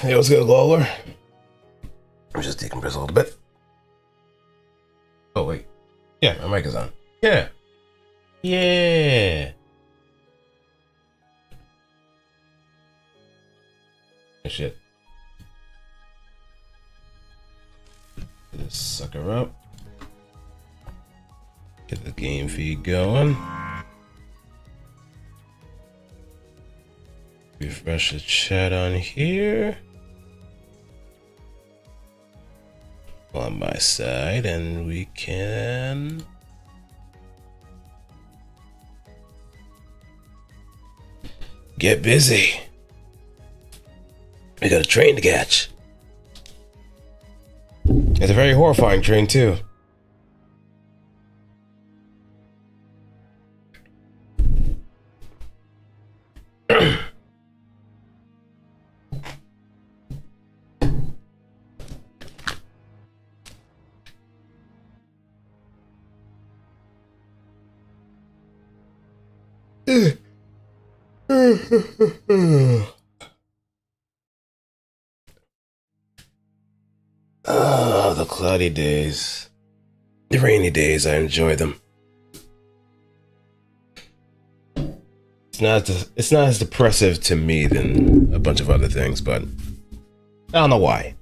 Hey, what's good, Lawler? I'm just decompress a little bit. Oh, wait. Yeah, my mic is on. Yeah. Yeah. Shit. Get this sucker up. Get the game feed going. Refresh the chat on here. On my side, and we can get busy. We got a train to catch. It's a very horrifying train too. Oh, the cloudy days. The rainy days, I enjoy them. It's not as depressive to me than a bunch of other things, but I don't know why.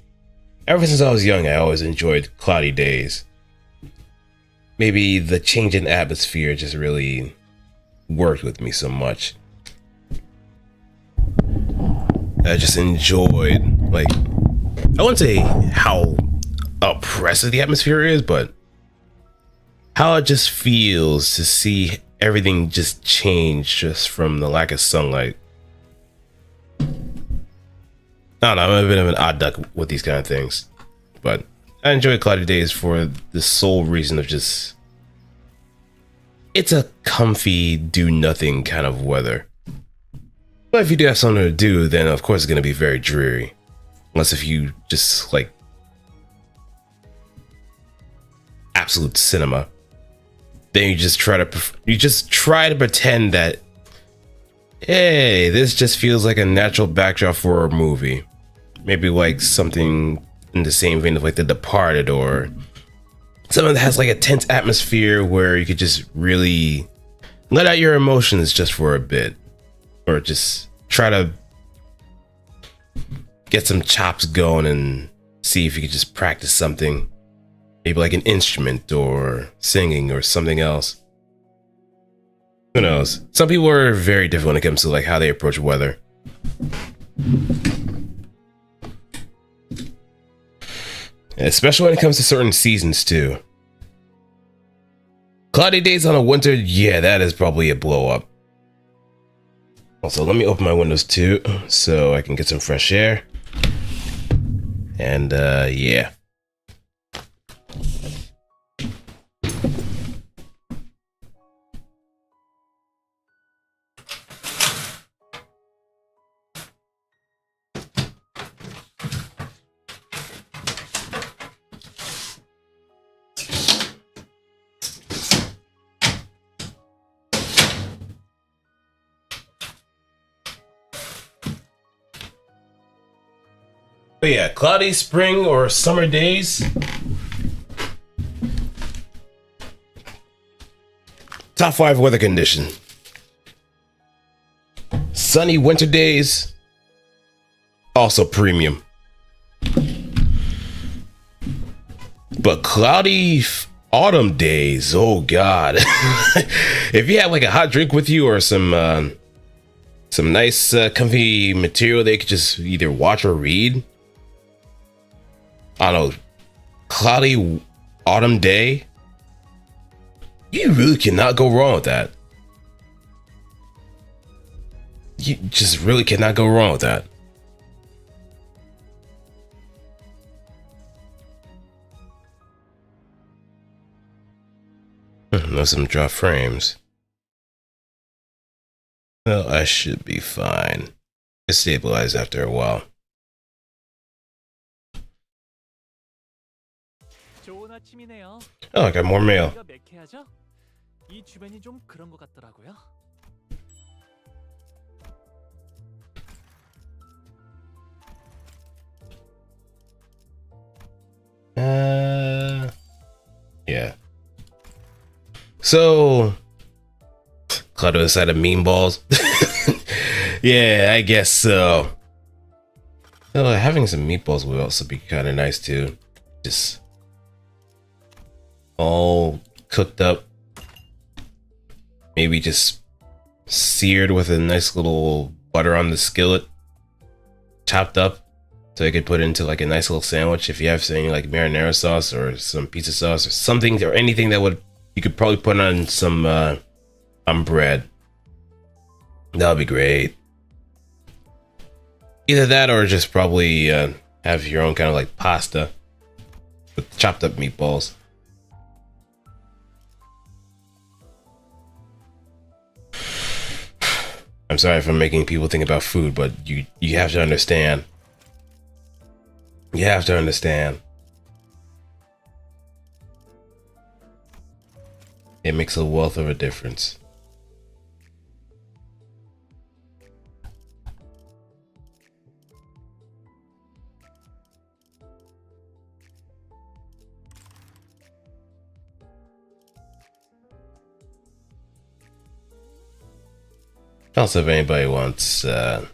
Ever since I was young, I always enjoyed cloudy days. Maybe the change in atmosphere just really worked with me so much. I just enjoyed, like, I wouldn't say how oppressive the atmosphere is, but how it just feels to see everything just change just from the lack of sunlight. I don't know, I'm a bit of an odd duck with these kind of things, but I enjoy cloudy days for the sole reason of just, it's a comfy, do nothing kind of weather. But if you do have something to do, then of course it's going to be very dreary. Unless if you just like absolute cinema, then you just try to pretend that, hey, this just feels like a natural backdrop for a movie. Maybe like something in the same vein of like The Departed, or something that has like a tense atmosphere where you could just really let out your emotions just for a bit, or just try to get some chops going and see if you could just practice something, maybe like an instrument or singing or something else. Who knows? Some people are very different when it comes to like how they approach weather. Especially when it comes to certain seasons too. Cloudy days on a winter, yeah, that is probably a blow up. Also, let me open my windows too, so I can get some fresh air. And yeah. But yeah, cloudy spring or summer days. Top 5 weather condition. Sunny winter days. Also premium. But cloudy autumn days, oh god. If you have like a hot drink with you or some nice comfy material that you could just either watch or read. On a cloudy autumn day, you really cannot go wrong with that. You just really cannot go wrong with that. No, some drop frames. Well, I should be fine. It stabilized after a while. Oh, I got more mail. Yeah. So, Clutter inside of meatballs. Yeah, I guess so. Having some meatballs would also be kind of nice too. Just all cooked up. Maybe just seared with a nice little butter on the skillet. Chopped up. So you could put it into like a nice little sandwich if you have any like marinara sauce or some pizza sauce or something or anything that would you could probably put on some on bread. That would be great. Either that or just probably have your own kind of like pasta with chopped up meatballs. I'm sorry if I'm making people think about food, but you have to understand. You have to understand. It makes a wealth of a difference. Also, if anybody wants, oh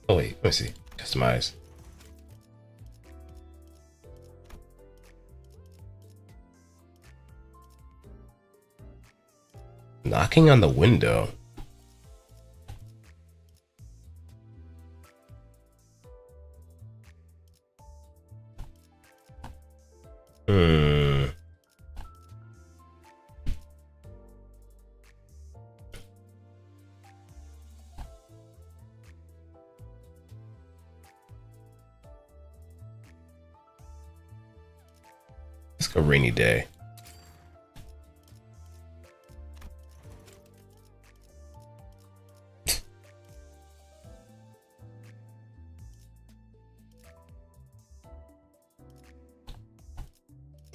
wait, let me see, customize. Knocking on the window. Let's go rainy day.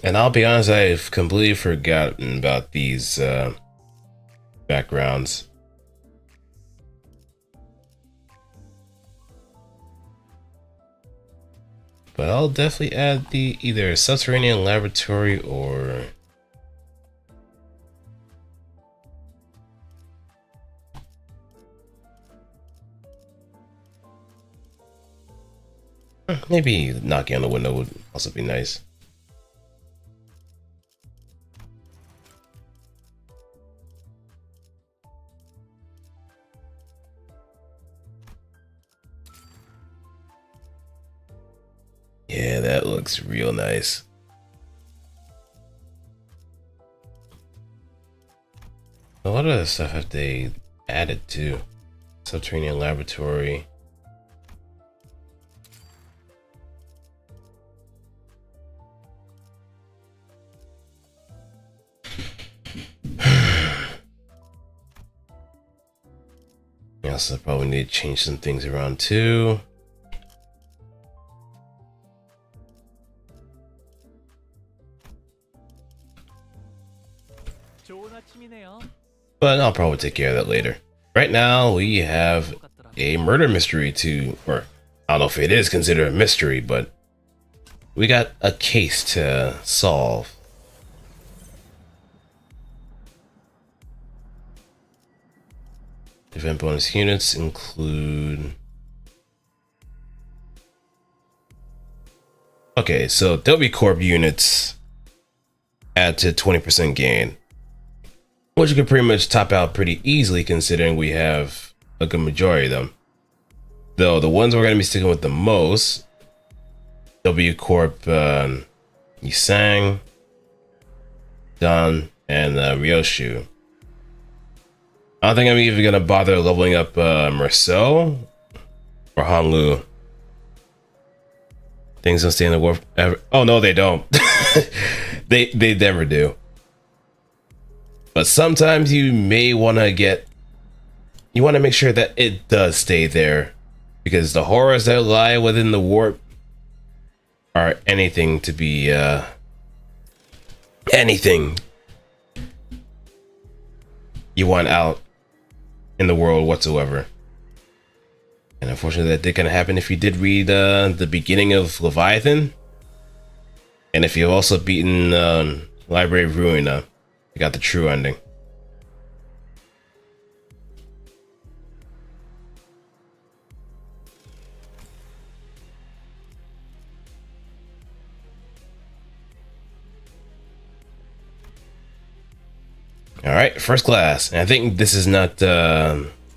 And I'll be honest, I've completely forgotten about these backgrounds. But I'll definitely add the either subterranean laboratory or maybe knocking on the window would also be nice. Yeah, that looks real nice. A lot of the stuff have they added to subterranean laboratory. We also probably need to change some things around too. But I'll probably take care of that later. Right now, we have a murder mystery to, or I don't know if it is considered a mystery, but we got a case to solve. Event bonus units include... Okay, so W Corp units add to 20% gain, which you can pretty much top out pretty easily considering we have a good majority of them. Though the ones we're going to be sticking with the most, W Corp, Yisang, Dan, and Ryoshu. I don't think I'm even going to bother leveling up Marcel or Hanlu. Things don't stay in the war forever. Oh no, they don't. they never do. But sometimes you may want to make sure that it does stay there, because the horrors that lie within the warp are anything to be anything you want out in the world whatsoever. And unfortunately that did kind of happen if you did read the beginning of Leviathan. And if you've also beaten Library of Ruina, you got the true ending. All right, first class. And I think this is not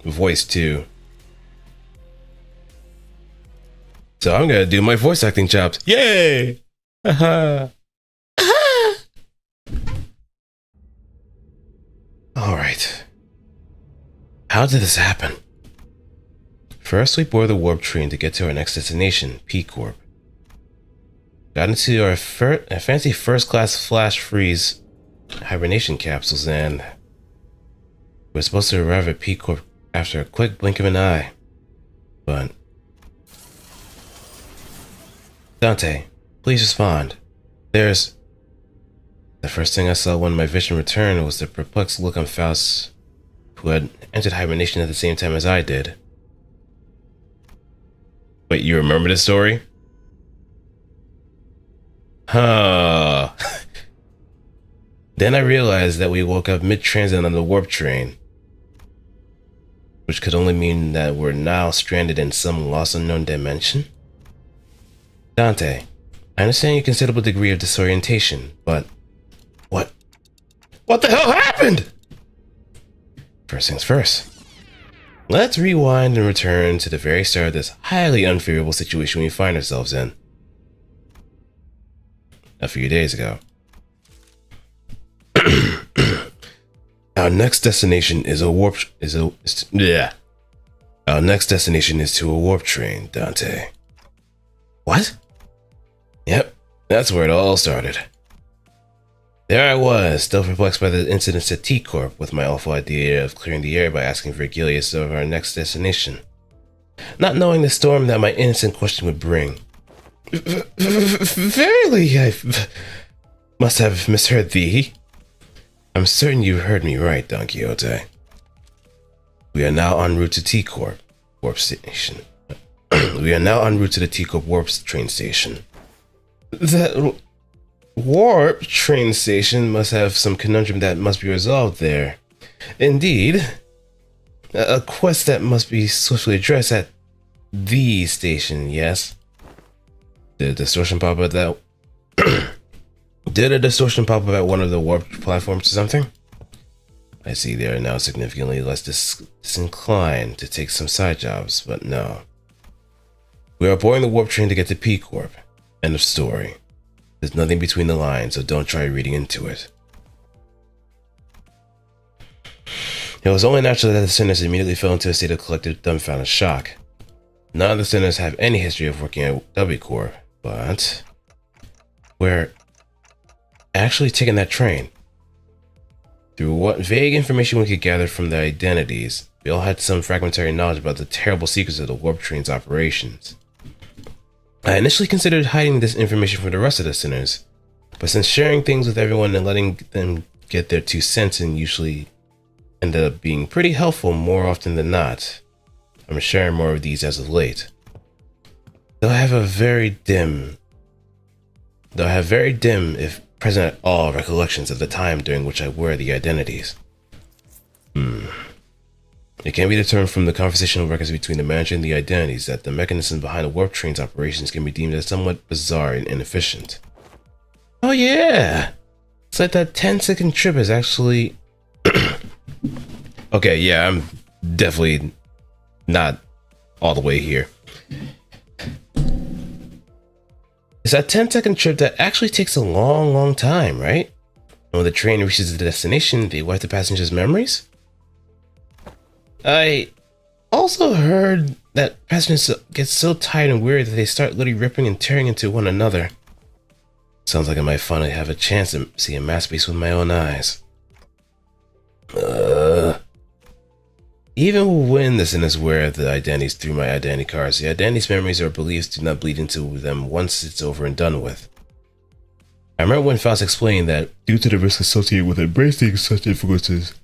voice 2. So I'm gonna do my voice acting chops. Yay! Haha. All right. How did this happen? First, we board the warp train to get to our next destination, P Corp. Got into our fancy first-class flash freeze hibernation capsules, and we're supposed to arrive at P Corp after a quick blink of an eye. But Dante, please respond. There's... The first thing I saw when my vision returned was the perplexed look on Faust, who had entered hibernation at the same time as I did. Wait, you remember this story? Huh. Then I realized that we woke up mid-transit on the warp train, which could only mean that we're now stranded in some lost unknown dimension? Dante, I understand your considerable degree of disorientation, but what the hell happened? First things first. Let's rewind and return to the very start of this highly unfavorable situation we find ourselves in. A few days ago. Our next destination is Our next destination is to a warp train, Dante. What? Yep, that's where it all started. There I was, still perplexed by the incidents at T-Corp, with my awful idea of clearing the air by asking for Gilius of our next destination. Not knowing the storm that my innocent question would bring. Verily, I must have misheard thee. I'm certain you heard me right, Don Quixote. We are now en route to T-Corp warp station. We are now en route to the T-Corp warp train station. That warp train station must have some conundrum that must be resolved there. Indeed, a quest that must be swiftly addressed at the station, yes? Did a distortion pop up at Did a distortion pop up at one of the warp platforms or something? I see they are now significantly less disinclined to take some side jobs, but no. We are boarding the warp train to get to P Corp. End of story. There's nothing between the lines, so don't try reading into it. It was only natural that the sinners immediately fell into a state of collective dumbfounded shock. None of the sinners have any history of working at W Corp, but we're actually taking that train. Through what vague information we could gather from their identities, we all had some fragmentary knowledge about the terrible secrets of the warp train's operations. I initially considered hiding this information from the rest of the sinners, but since sharing things with everyone and letting them get their 2 cents in usually ended up being pretty helpful more often than not, I'm sharing more of these as of late. Though I have very dim, if present at all, recollections of the time during which I wear the identities. It can be determined from the conversational records between the manager and the identities that the mechanism behind the warp train's operations can be deemed as somewhat bizarre and inefficient. Oh yeah! It's like that 10-second trip is actually... Okay, yeah, I'm definitely not all the way here. It's that 10-second trip that actually takes a long time, right? And when the train reaches the destination, they wipe the passengers' memories? I also heard that passengers get so tired and weary that they start literally ripping and tearing into one another. Sounds like I might finally have a chance to see a masterpiece with my own eyes. Even when the sinners wear the identities through my identity cards, the identity's memories or beliefs do not bleed into them once it's over and done with. I remember when Faust explained that, due to the risk associated with embracing such influences,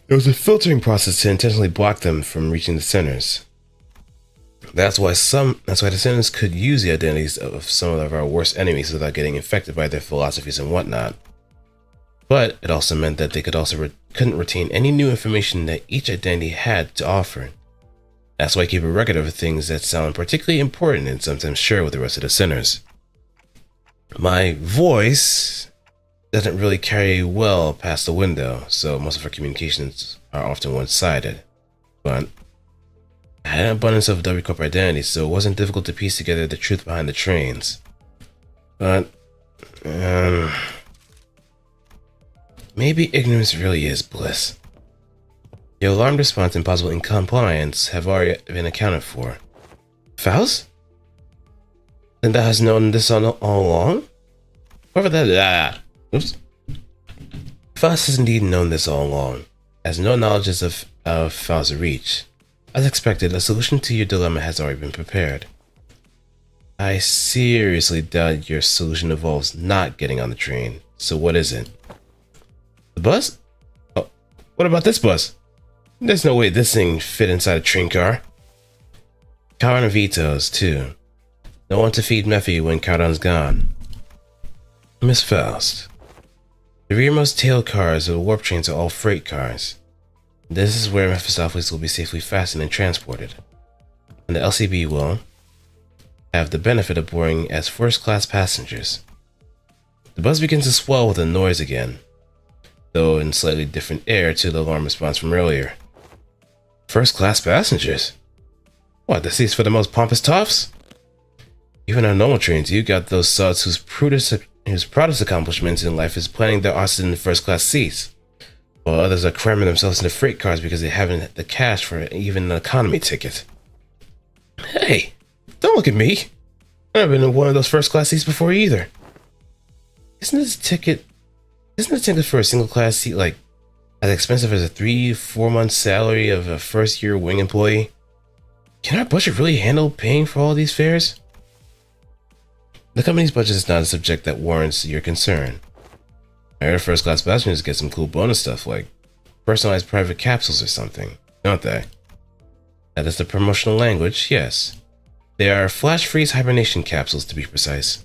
there was a filtering process to intentionally block them from reaching the sinners. That's why descendants could use the identities of some of our worst enemies without getting infected by their philosophies and whatnot. But it also meant that they couldn't retain any new information that each identity had to offer. That's why I keep a record of things that sound particularly important and sometimes share with the rest of the sinners. My voice doesn't really carry well past the window, so most of our communications are often one-sided. But I had an abundance of W Corp identities, so it wasn't difficult to piece together the truth behind the trains. But, maybe ignorance really is bliss. Your alarm response and possible incompliance have already been accounted for. Faust? Then that has known this all along? Whoever that oops. Faust has indeed known this all along, as no knowledge is of Faust's reach. As expected, a solution to your dilemma has already been prepared. I seriously doubt your solution involves not getting on the train, so what is it? The bus? Oh, what about this bus? There's no way this thing fit inside a train car. Cardon vetoes, too. No one to feed Mephi when Cardon's gone. Miss Faust. The rearmost tail cars of the warp trains are all freight cars. This is where Mephistopheles will be safely fastened and transported. And the LCB will have the benefit of boarding as first-class passengers. The bus begins to swell with a noise again, though in slightly different air to the alarm response from earlier. First-class passengers? What, the seats for the most pompous toffs? Even on normal trains, you got those sods whose proudest accomplishments in life is planning their arses in the first-class seats, while others are cramming themselves into freight cars because they haven't the cash for even an economy ticket. Hey, don't look at me. I've been in one of those first-class seats before either. Isn't the ticket for a single-class seat like as expensive as a 3-4 month salary of a first-year wing employee? Can our budget really handle paying for all these fares? The company's budget is not a subject that warrants your concern. I heard first-class passengers get some cool bonus stuff like personalized private capsules or something, don't they? That is the promotional language, yes. They are flash freeze hibernation capsules, to be precise.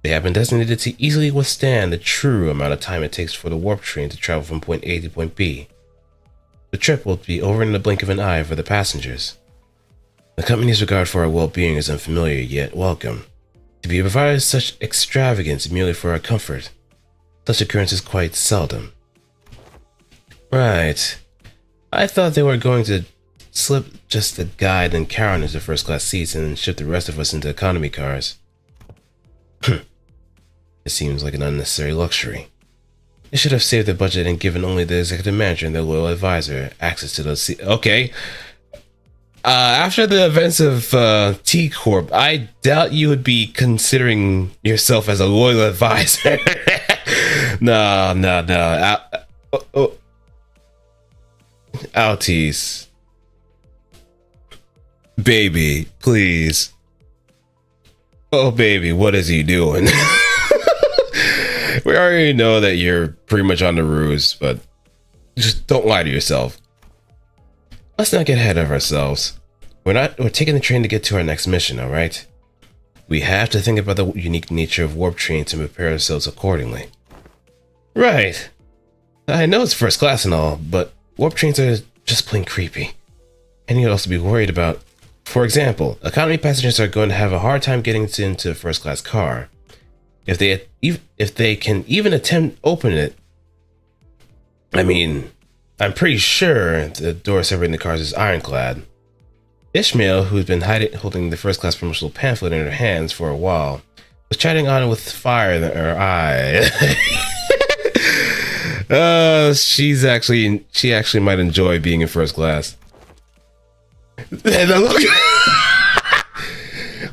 They have been designated to easily withstand the true amount of time it takes for the warp train to travel from point A to point B. The trip will be over in the blink of an eye for the passengers. The company's regard for our well-being is unfamiliar yet welcome. To be provided such extravagance merely for our comfort, such occurrence is quite seldom. Right. I thought they were going to slip just the guide and Karen into first-class seats and ship the rest of us into economy cars. It seems like an unnecessary luxury. They should have saved the budget and given only the executive manager and their loyal advisor access to those seats. Okay. After the events of T Corp, I doubt you would be considering yourself as a loyal advisor. No. Altis. Baby, please. Oh, baby, what is he doing? We already know that you're pretty much on the ruse, but just don't lie to yourself. Let's not get ahead of ourselves. We're taking the train to get to our next mission, alright? We have to think about the unique nature of warp trains and prepare ourselves accordingly. Right. I know it's first class and all, but warp trains are just plain creepy. And you'd also be worried about, for example, economy passengers are going to have a hard time getting into a first class car. If they can even attempt to open it, I mean, I'm pretty sure the door separating the cars is ironclad. Ishmael, who's been holding the first class promotional pamphlet in her hands for a while, was chatting on with fire in her eye. She actually might enjoy being in first class.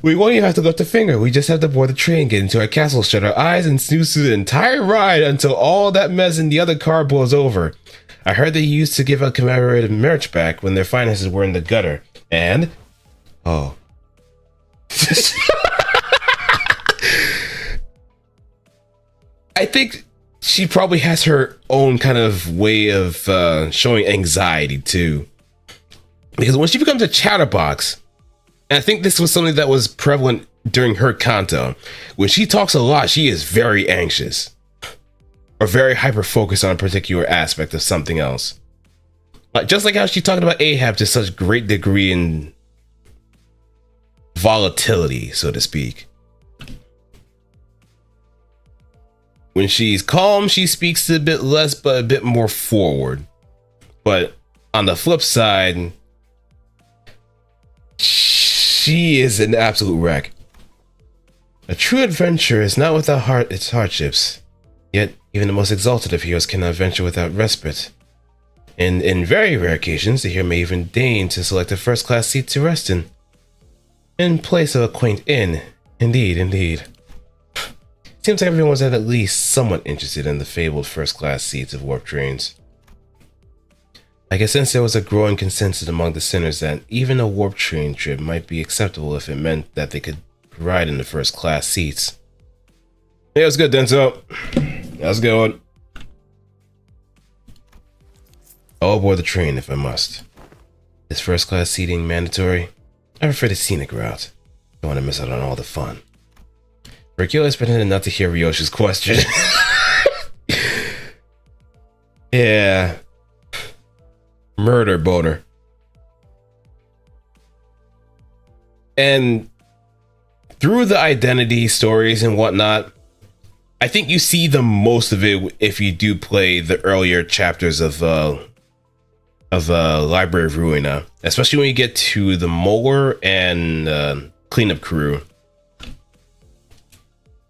We won't even have to lift a finger. We just have to board the train, get into our castle, shut our eyes, and snooze through the entire ride until all that mess in the other car blows over. I heard they used to give out commemorative merch back when their finances were in the gutter. And... oh. I think she probably has her own kind of way of showing anxiety, too. Because when she becomes a chatterbox, And I think this was something that was prevalent during her Kanto. When she talks a lot, she is very anxious or very hyper focused on a particular aspect of something else. Like just like how she talked about Ahab to such great degree in volatility, so to speak. When she's calm, she speaks a bit less, but a bit more forward. But on the flip side, she is an absolute wreck. A true adventure is not without its hardships. Yet, even the most exalted of heroes cannot venture without respite. And in very rare occasions, the hero may even deign to select a first-class seat to rest in place of a quaint inn. Indeed, indeed. Seems like everyone was at least somewhat interested in the fabled first-class seats of warp trains. I guess since there was a growing consensus among the sinners that even a warp train trip might be acceptable if it meant that they could ride in the first-class seats. Yeah, it was good, Denso. How's it going? I'll board the train if I must. Is first-class seating mandatory? I prefer the scenic route. Don't want to miss out on all the fun. Hercules pretended not to hear Ryoshi's question. Yeah. Murder boner. And through the identity stories and whatnot, I think you see the most of it if you do play the earlier chapters of Library of Ruina, especially when you get to the mower and cleanup crew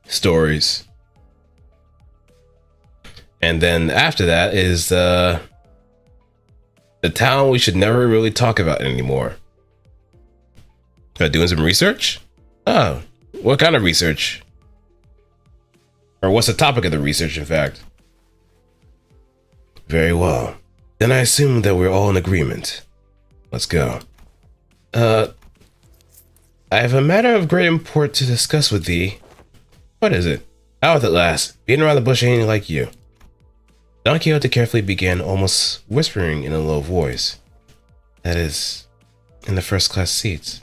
stories. And then after that is the town we should never really talk about anymore. Doing some research? Oh, what kind of research? Or what's the topic of the research, in fact? Very well. Then I assume that we're all in agreement. Let's go. I have a matter of great import to discuss with thee. What is it? Out with it, lass. Beating around the bush ain't like you. Don Quixote carefully began, almost whispering in a low voice. That is, in the first-class seats.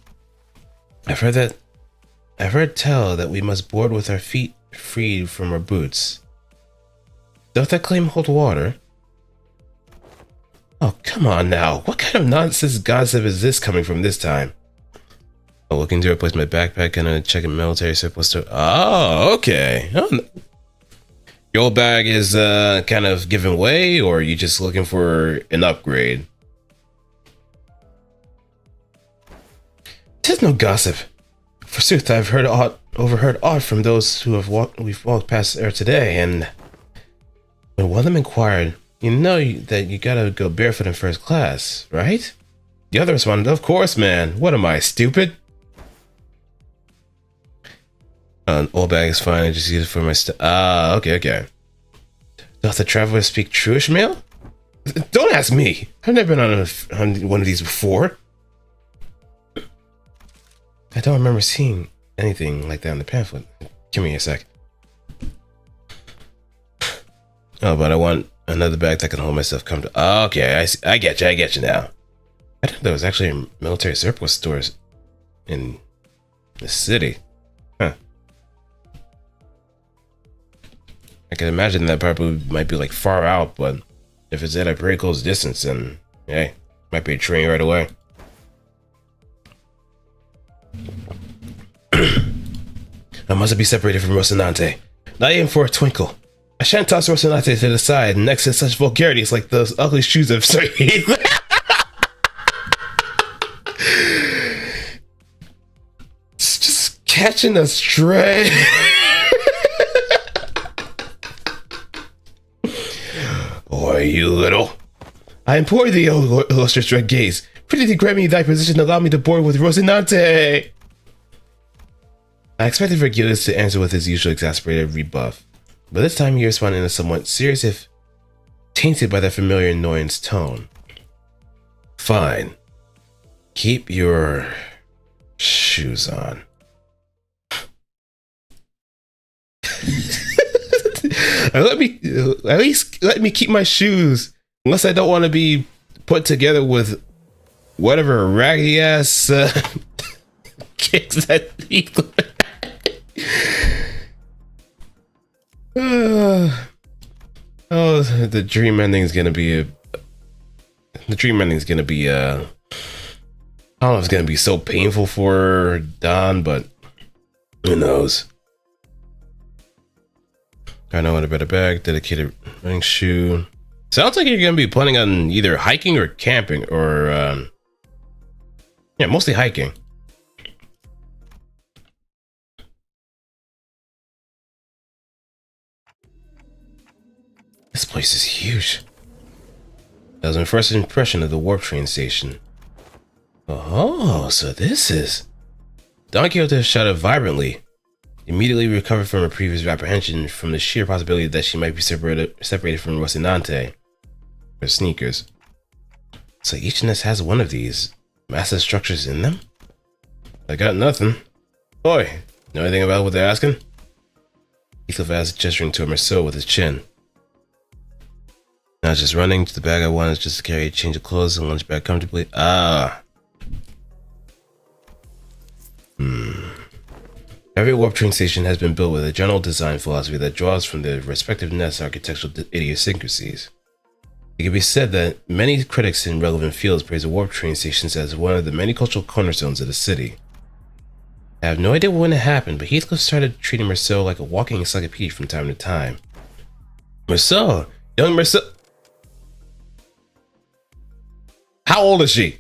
I've heard tell that we must board with our feet freed from our boots. Doth that claim hold water? Oh, come on now. What kind of nonsense gossip is this coming from this time? I'm looking to replace my backpack and check a military surplus store. Oh, okay. Oh, your old bag is kind of giving way, or are you just looking for an upgrade? Tis no gossip. Forsooth, I've overheard aught from those who we've walked past there today, and when one of them inquired, you know that you gotta go barefoot in first class, right? The other responded, of course, man. What am I, stupid? Old bag is fine. I just use it for my stuff. Ah, okay. Doth the traveler speak true Ishmael? Don't ask me. I've never been on one of these before. I don't remember seeing anything like that in the pamphlet. Give me a sec. Oh, but I want another bag that can hold myself comfortable. Oh, okay, I get you now. I didn't know there was actually a military surplus stores in the city. Huh. I can imagine that probably might be like far out, but if it's at a pretty close distance, then hey, might be a train right away. I must be separated from Rocinante. Not even for a twinkle. I shan't toss Rocinante to the side next to such vulgarities like those ugly shoes of Sir Heath. Just catching a stray. Boy, you little. I implore thee, O illustrious red gaze, prithee grant me thy position and allow me to board with Rocinante. I expected Vergilius to answer with his usual exasperated rebuff, but this time he responded in a somewhat serious, if tainted by that familiar annoyance tone. Fine. Keep your shoes on. At least let me keep my shoes, unless I don't want to be put together with whatever raggedy ass kicks that eagle. Oh, the dream ending is gonna be I don't know if it's gonna be so painful for Don, but who knows. I know what a better bag, dedicated running shoe. Sounds like you're gonna be planning on either hiking or camping, or yeah, mostly hiking. This place is huge. That was my first impression of the warp train station. Oh, so this is... Don Quixote shouted vibrantly, immediately recovered from her previous apprehension from the sheer possibility that she might be separated from Rocinante, her sneakers. So each nest has one of these massive structures in them? I got nothing. Boy, know anything about what they're asking? Heathcliff asked, gesturing to Marceau with his chin. Not just running to the bag I wanted just to carry a change of clothes and lunch bag comfortably. Every warp train station has been built with a general design philosophy that draws from the respective nest architectural idiosyncrasies. It can be said that many critics in relevant fields praise the warp train stations as one of the many cultural cornerstones of the city. I have no idea when it happened, but Heathcliff started treating Marceau like a walking encyclopedia from time to time. Marceau! Young Marceau! How old is she?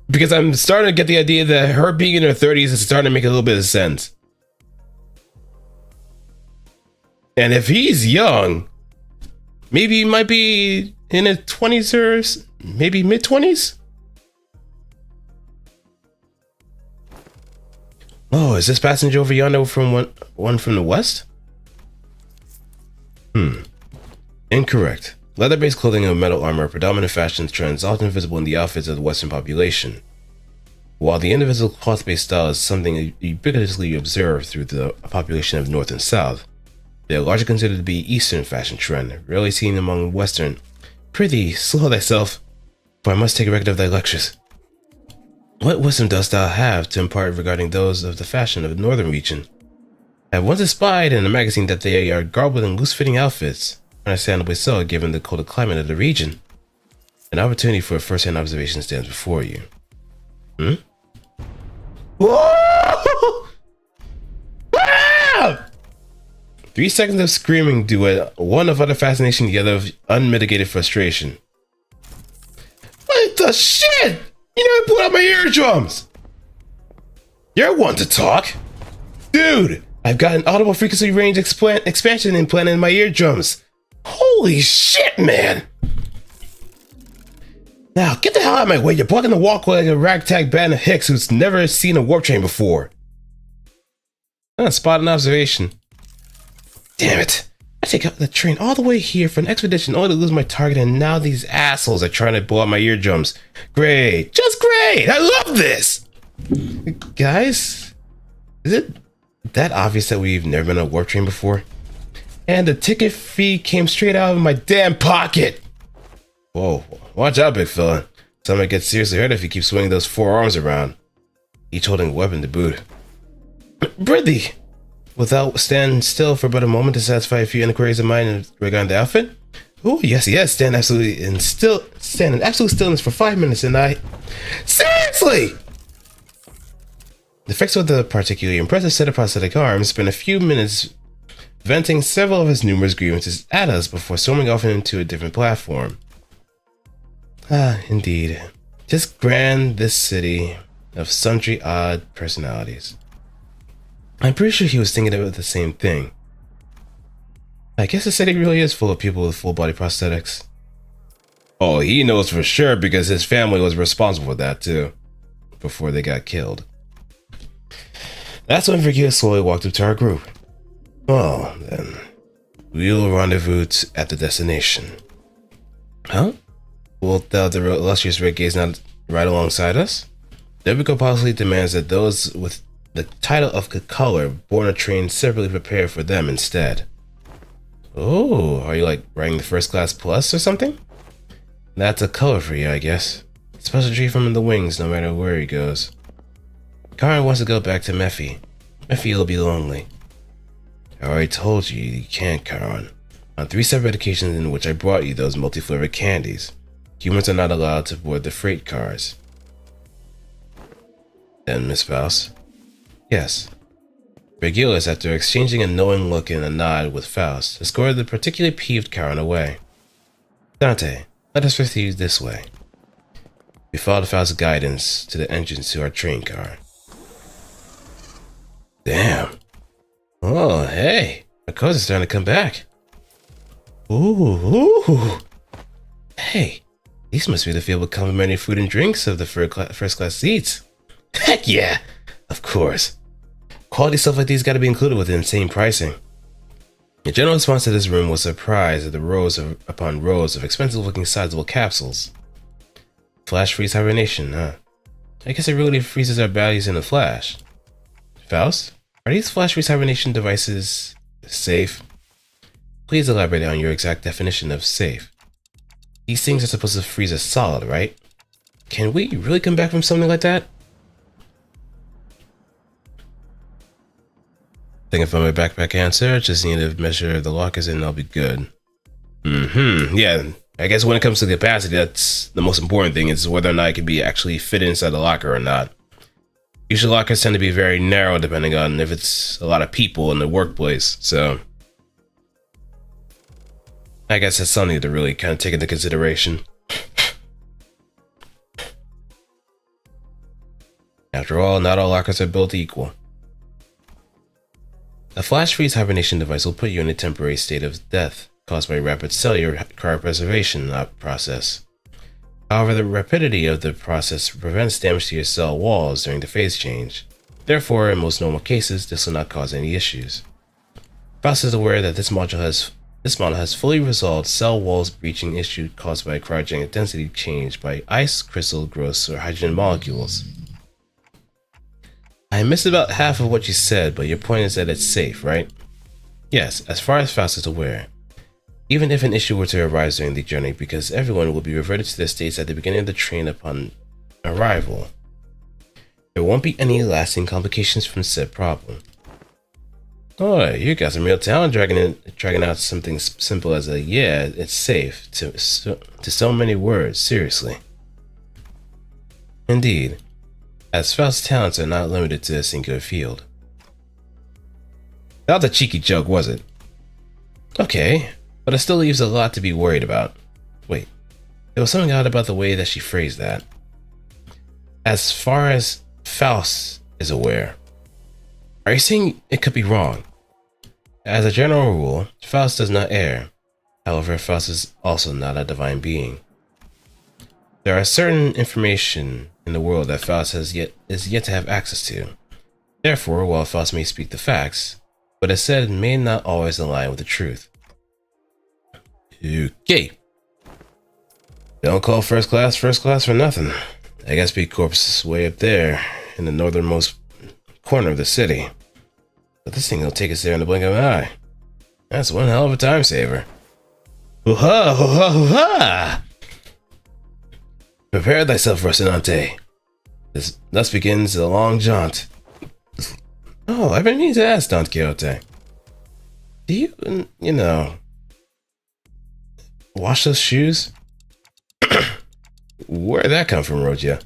Because I'm starting to get the idea that her being in her 30s is starting to make a little bit of sense. And if he's young, maybe he might be in his 20s or maybe mid-20s? Oh, is this passenger over yonder from one from the west? Incorrect. Leather-based clothing and metal armor are predominant fashion trends often visible in the outfits of the Western population. While the individual cloth-based style is something ubiquitously observed through the population of North and South, they are largely considered to be Eastern fashion trend, rarely seen among Western. Prithee, slow thyself, for I must take a record of thy lectures. What wisdom dost thou have to impart regarding those of the fashion of the Northern region? I have once espied in a magazine that they are garbled in loose-fitting outfits. Understandably so, given the colder climate of the region. An opportunity for a first-hand observation stands before you. Whoa! Ah! 3 seconds of screaming due one of utter fascination, the other of unmitigated frustration. What the shit? You never put out my eardrums! You're one to talk. Dude, I've got an audible frequency range expansion implanted in my eardrums. Holy shit, man! Now, get the hell out of my way. You're blocking the walkway like a ragtag band of hicks who's never seen a warp train before. Spot an observation. Damn it. I take the train all the way here for an expedition only to lose my target, and now these assholes are trying to blow out my eardrums. Great. Just great. I love this. Guys, is it that obvious that we've never been on a warp train before? And the ticket fee came straight out of my damn pocket. Whoa, watch out, big fella. Someone gets seriously hurt if you keep swinging those 4 arms around, each holding a weapon to boot. Prithee, without standing still for but a moment to satisfy a few inquiries of mine regarding the outfit? Oh, yes, stand in absolute stillness for 5 minutes, and I... Seriously! The fix with the particularly impressive set of prosthetic arms spent a few minutes venting several of his numerous grievances at us before storming off into a different platform. Indeed. Just grand, this city of sundry odd personalities. I'm pretty sure he was thinking about the same thing. I guess the city really is full of people with full body prosthetics. Oh, he knows for sure because his family was responsible for that too, before they got killed. That's when Virginia slowly walked up to our group. Well, then, we'll rendezvous at the destination. Huh? Wilt thou, the illustrious Red Gaze, not right alongside us? Nebuchadnezzar policy demands that those with the title of color board a train separately prepared for them instead. Oh, are you like riding the first class plus or something? That's a color for you, I guess. supposed to treat him in the wings no matter where he goes. Karan wants to go back to Mephi. Mephi will be lonely. I already told you, you can't, Karan. On 3 separate occasions in which I brought you those multi-flavored candies, humans are not allowed to board the freight cars. Then, Miss Faust? Yes. Regulus, after exchanging a knowing look and a nod with Faust, escorted the particularly peeved Karan away. Dante, let us proceed this way. We followed Faust's guidance to the entrance to our train car. Damn. Oh, hey. My cousin's starting to come back. Ooh. Hey, these must be the field with complimentary food and drinks of the first class seats. Heck yeah. Of course. Quality stuff like these gotta be included with the insane pricing. The general response to this room was surprise at the rows upon rows of expensive-looking sizable capsules. Flash freeze hibernation, huh? I guess it really freezes our bodies in a flash. Faust, are these flash freeze hibernation devices safe? Please elaborate on your exact definition of safe. These things are supposed to freeze us solid, right? Can we really come back from something like that? Thinking from my backpack answer, just need to measure the lockers and I'll be good. Yeah, I guess when it comes to the capacity, that's the most important thing, is whether or not it can be actually fit inside the locker or not. Usually lockers tend to be very narrow depending on if it's a lot of people in the workplace, so I guess that's something to really kind of take into consideration. After all, not all lockers are built equal. A flash freeze hibernation device will put you in a temporary state of death caused by rapid cellular cryopreservation process. However, the rapidity of the process prevents damage to your cell walls during the phase change. Therefore, in most normal cases, this will not cause any issues. Faust is aware that this model has fully resolved cell walls breaching issue caused by cryogenic density change by ice, crystal, growths, or hydrogen molecules. I missed about half of what you said, but your point is that it's safe, right? Yes, as far as Faust is aware. Even if an issue were to arise during the journey, because everyone will be reverted to their states at the beginning of the train upon arrival, there won't be any lasting complications from said problem. Oh, you got some real talent dragging out something simple as a "yeah, it's safe" to so many words, seriously. Indeed, as Faust's talents are not limited to a singular field. That was a cheeky joke, was it? Okay, but it still leaves a lot to be worried about. Wait, there was something odd about the way that she phrased that. As far as Faust is aware. Are you saying it could be wrong? As a general rule, Faust does not err. However, Faust is also not a divine being. There are certain information in the world that Faust is yet to have access to. Therefore, while Faust may speak the facts, what is said may not always align with the truth. Okay. Don't call first class for nothing. I guess B Corp's is way up there in the northernmost corner of the city. But this thing will take us there in the blink of an eye. That's one hell of a time saver. Hoo-ha, hoo-ha, hoo-ha! Prepare thyself, Rocinante. Thus begins the long jaunt. Oh, I've been meaning to ask, Don Quixote. Do you, wash those shoes? Where'd that come from, Rogia?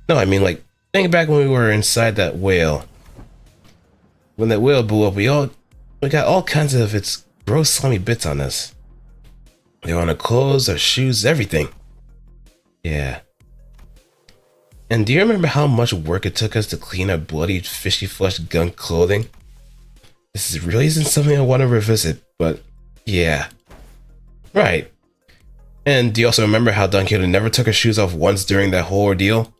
No, I mean, like, think back when we were inside that whale. When that whale blew up, we got all kinds of its gross, slimy bits on us. They were on our clothes, our shoes, everything. Yeah. And do you remember how much work it took us to clean our bloody, fishy flesh gunk clothing? This really isn't something I want to revisit, but yeah. Right. And do you also remember how Don Quixote never took her shoes off once during that whole ordeal?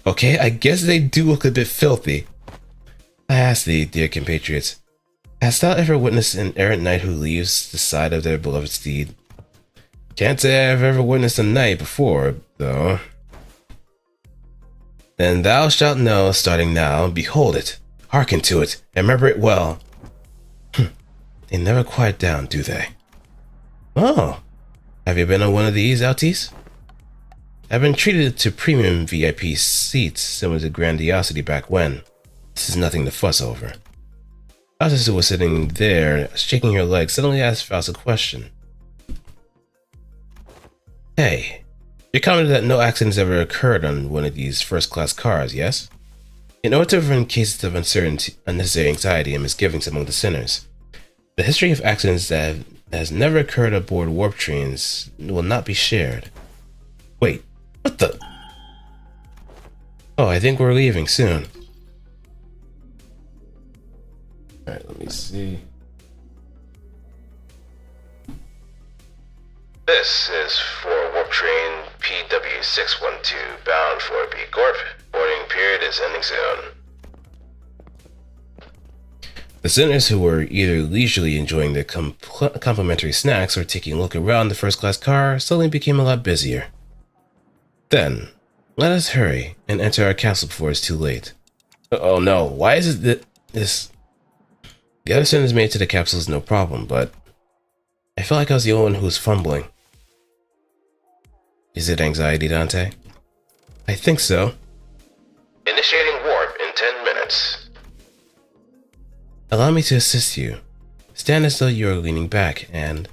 Okay, I guess they do look a bit filthy. I ask thee, dear compatriots, hast thou ever witnessed an errant knight who leaves the side of their beloved steed? Can't say I've ever witnessed a knight before, though. Then thou shalt know, starting now, behold it, hearken to it, and remember it well. They never quiet down, do they? Oh, have you been on one of these, Altis? I've been treated to premium VIP seats similar to Grandiosity back when. This is nothing to fuss over. Faustus, who was sitting there, shaking her leg, suddenly asked Faust a question. Hey, you commented that no accidents ever occurred on one of these first-class cars, yes? In order to prevent cases of unnecessary anxiety and misgivings among the sinners, the history of accidents that has never occurred aboard warp trains will not be shared. Wait, what the? Oh, I think we're leaving soon. Alright, let me see. This is for Warp Train PW612, bound for B Corp. Boarding period is ending soon. The sinners, who were either leisurely enjoying their complimentary snacks or taking a look around the first-class car, suddenly became a lot busier. Then, let us hurry and enter our castle before it's too late. Oh no, why is it that this... The other sinners made it to the capsules no problem, but I felt like I was the only one who was fumbling. Is it anxiety, Dante? I think so. Initiating warp in 10 minutes. Allow me to assist you. Stand as though you are leaning back and...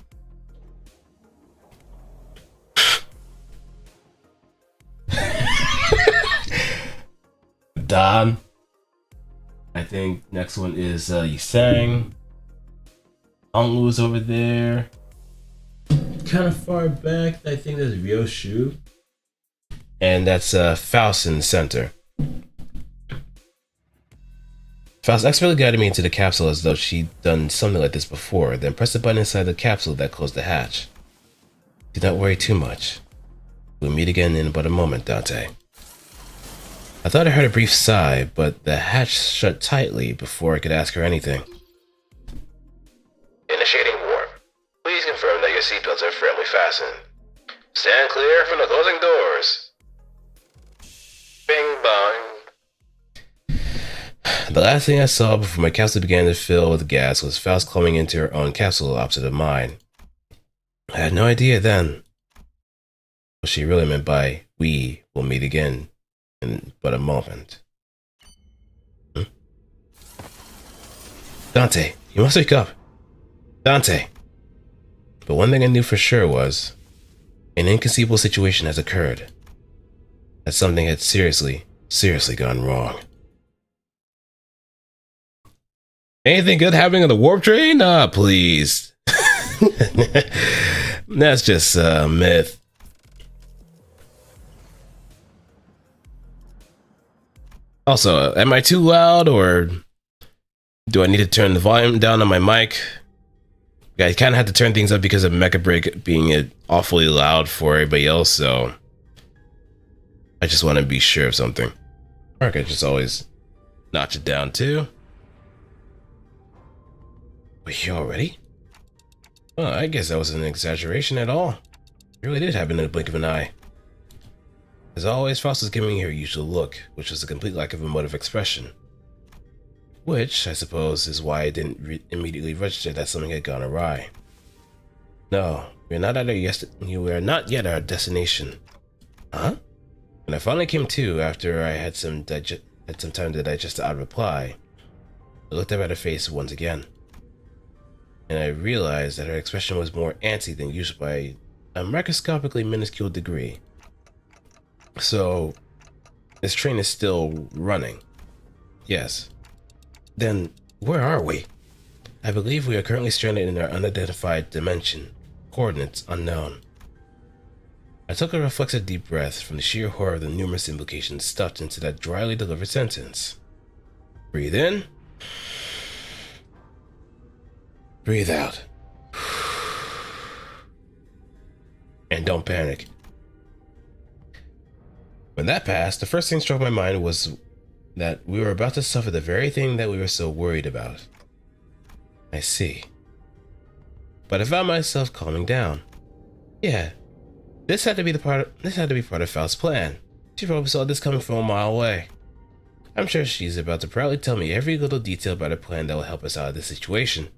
Don. I think next one is Yisang. Onglu's over there. Kind of far back, I think there's Ryoshu. And that's Faust in the center. Faust expertly guided me into the capsule as though she'd done something like this before, then pressed the button inside the capsule that closed the hatch. Do not worry too much. We'll meet again in but a moment, Dante. I thought I heard a brief sigh, but the hatch shut tightly before I could ask her anything. Initiating warp. Please confirm that your seatbelts are firmly fastened. Stand clear from the closing doors. Bing bong. The last thing I saw before my capsule began to fill with gas was Faust climbing into her own capsule opposite of mine. I had no idea then what she really meant by "we will meet again in but a moment." Dante, you must wake up. Dante. But one thing I knew for sure was an inconceivable situation has occurred. That something had seriously gone wrong. Anything good happening on the warp train? Ah, please. That's just a myth. Also, am I too loud, or do I need to turn the volume down on my mic? I kind of had to turn things up because of Mecha Break being awfully loud for everybody else, so I just want to be sure of something. Or I could just always notch it down too. We're here already? Well, I guess that wasn't an exaggeration at all. It really did happen in the blink of an eye. As always, Faust was giving me her usual look, which was a complete lack of emotive expression. Which, I suppose, is why I didn't immediately register that something had gone awry. No, we're not yet at our destination. Huh? When I finally came to, after I had some time to digest the odd reply, I looked up at her face once again. And I realized that her expression was more antsy than usual by a microscopically minuscule degree. So, this train is still running. Yes. Then, where are we? I believe we are currently stranded in our unidentified dimension. Coordinates unknown. I took a reflexive deep breath from the sheer horror of the numerous implications stuffed into that dryly delivered sentence. Breathe in. Breathe out. And don't panic. When that passed, the first thing struck my mind was that we were about to suffer the very thing that we were so worried about. I see. But I found myself calming down. Yeah, this had to be part of Faust's plan. She probably saw this coming from a mile away. I'm sure she's about to proudly tell me every little detail about her plan that will help us out of this situation.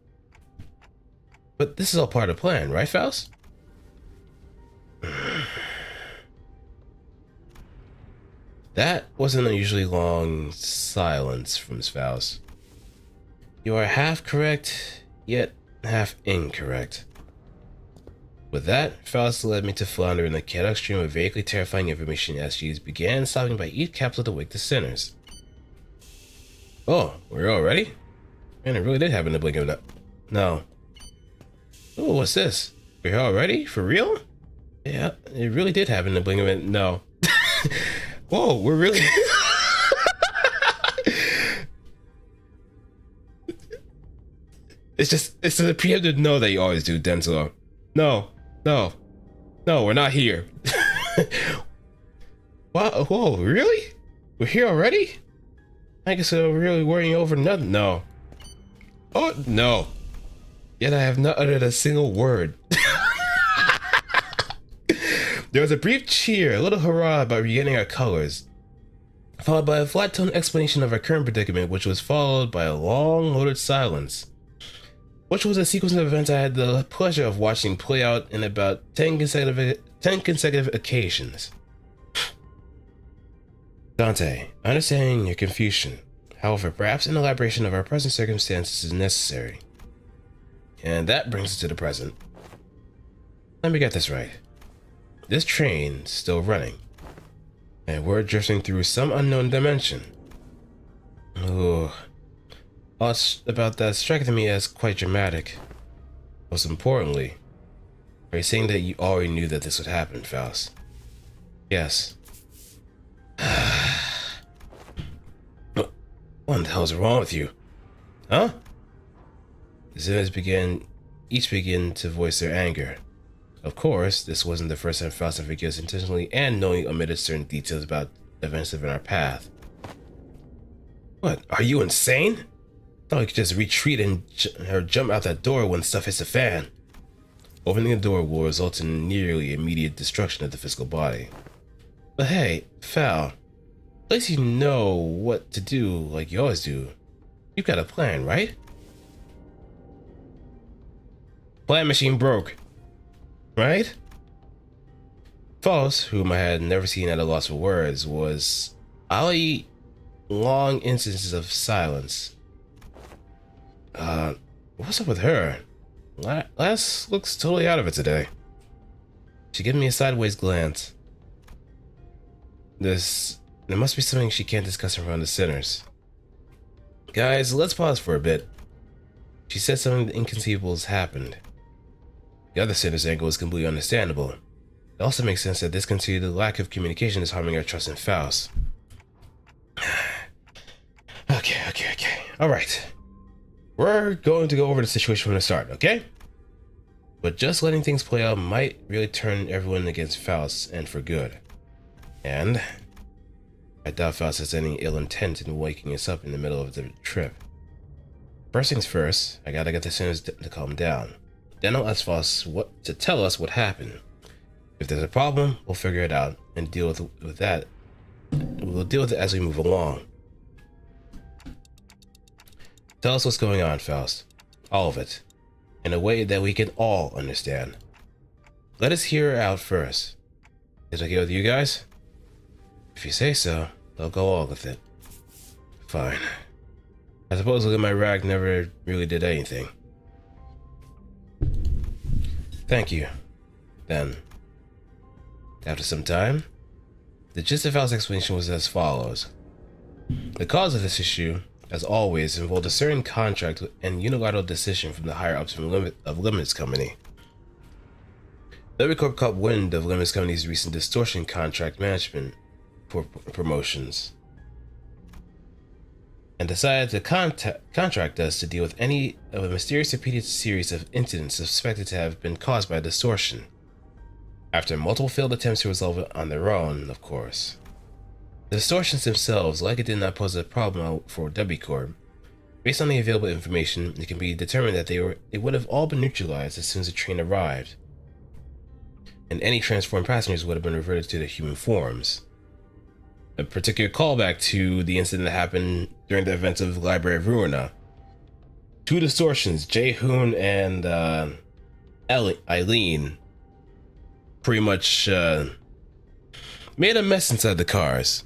But this is all part of the plan, right, Faust? That was an unusually long silence from Faust. You are half correct, yet half incorrect. With that, Faust led me to flounder in the chaotic stream of vaguely terrifying information as she began stopping by each capsule to wake the sinners. Oh, we're all ready? Man, it really did happen in the blink of an eye. No. Oh, what's this? We're all ready? For real? Yeah, it really did happen in the blink of an eye. No. Whoa, we're really... it's a preemptive no that you always do, Denzel. No, we're not here. Wow, whoa, really? We're here already? I guess we're really worrying over nothing. No. Oh, no. Yet I have not uttered a single word. There was a brief cheer, a little hurrah about regaining our colors, followed by a flat-toned explanation of our current predicament, which was followed by a long, loaded silence, which was a sequence of events I had the pleasure of watching play out in about 10 consecutive occasions. Dante, understanding your confusion. However, perhaps an elaboration of our present circumstances is necessary. And that brings us to the present. Let me get this right. This train's still running, and we're drifting through some unknown dimension. Ooh. All about that struck me as quite dramatic. Most importantly, are you saying that you already knew that this would happen, Faust? Yes. What the hell's wrong with you? Huh? The Zimmers each begin to voice their anger. Of course, this wasn't the first time Faust and Vickers intentionally and knowingly omitted certain details about events in our path. What, are you insane? Thought we could just retreat and or jump out that door when stuff hits the fan. Opening the door will result in nearly immediate destruction of the physical body. But hey, Fal, at least you know what to do like you always do. You've got a plan, right? Plan machine broke. Right? Faust, whom I had never seen at a loss for words, was oddly long instances of silence. What's up with her? Lass looks totally out of it today. She gave me a sideways glance. There must be something she can't discuss in front of the sinners. Guys, let's pause for a bit. She said something inconceivable has happened. The other sinner's angle is completely understandable. It also makes sense that this considered lack of communication is harming our trust in Faust. Okay. Alright. We're going to go over the situation from the start, okay? But just letting things play out might really turn everyone against Faust, and for good. And I doubt Faust has any ill intent in waking us up in the middle of the trip. First things first, I gotta get the sinners to calm down. Then I'll ask Faust to tell us what happened. If there's a problem, we'll figure it out and deal with that. We'll deal with it as we move along. Tell us what's going on, Faust. All of it. In a way that we can all understand. Let us hear it out first. Is it okay with you guys? If you say so, I'll go all with it. Fine. I suppose look at my rag never really did anything. Thank you. Then, after some time, the gist of Faust's explanation was as follows. The cause of this issue, as always, involved a certain contract and unilateral decision from the higher-ups of Limbus Company. Corp caught wind of Limbus Company's recent distortion contract management for promotions and decided to contract us to deal with any of a mysterious repeated series of incidents suspected to have been caused by distortion. After multiple failed attempts to resolve it on their own, of course. The distortions themselves likely did not pose a problem for W Corp. Based on the available information, it can be determined that they would have all been neutralized as soon as the train arrived, and any transformed passengers would have been reverted to their human forms. A particular callback to the incident that happened during the events of the Library of Ruina. Two distortions, Jae-hoon and Eileen, pretty much made a mess inside the cars.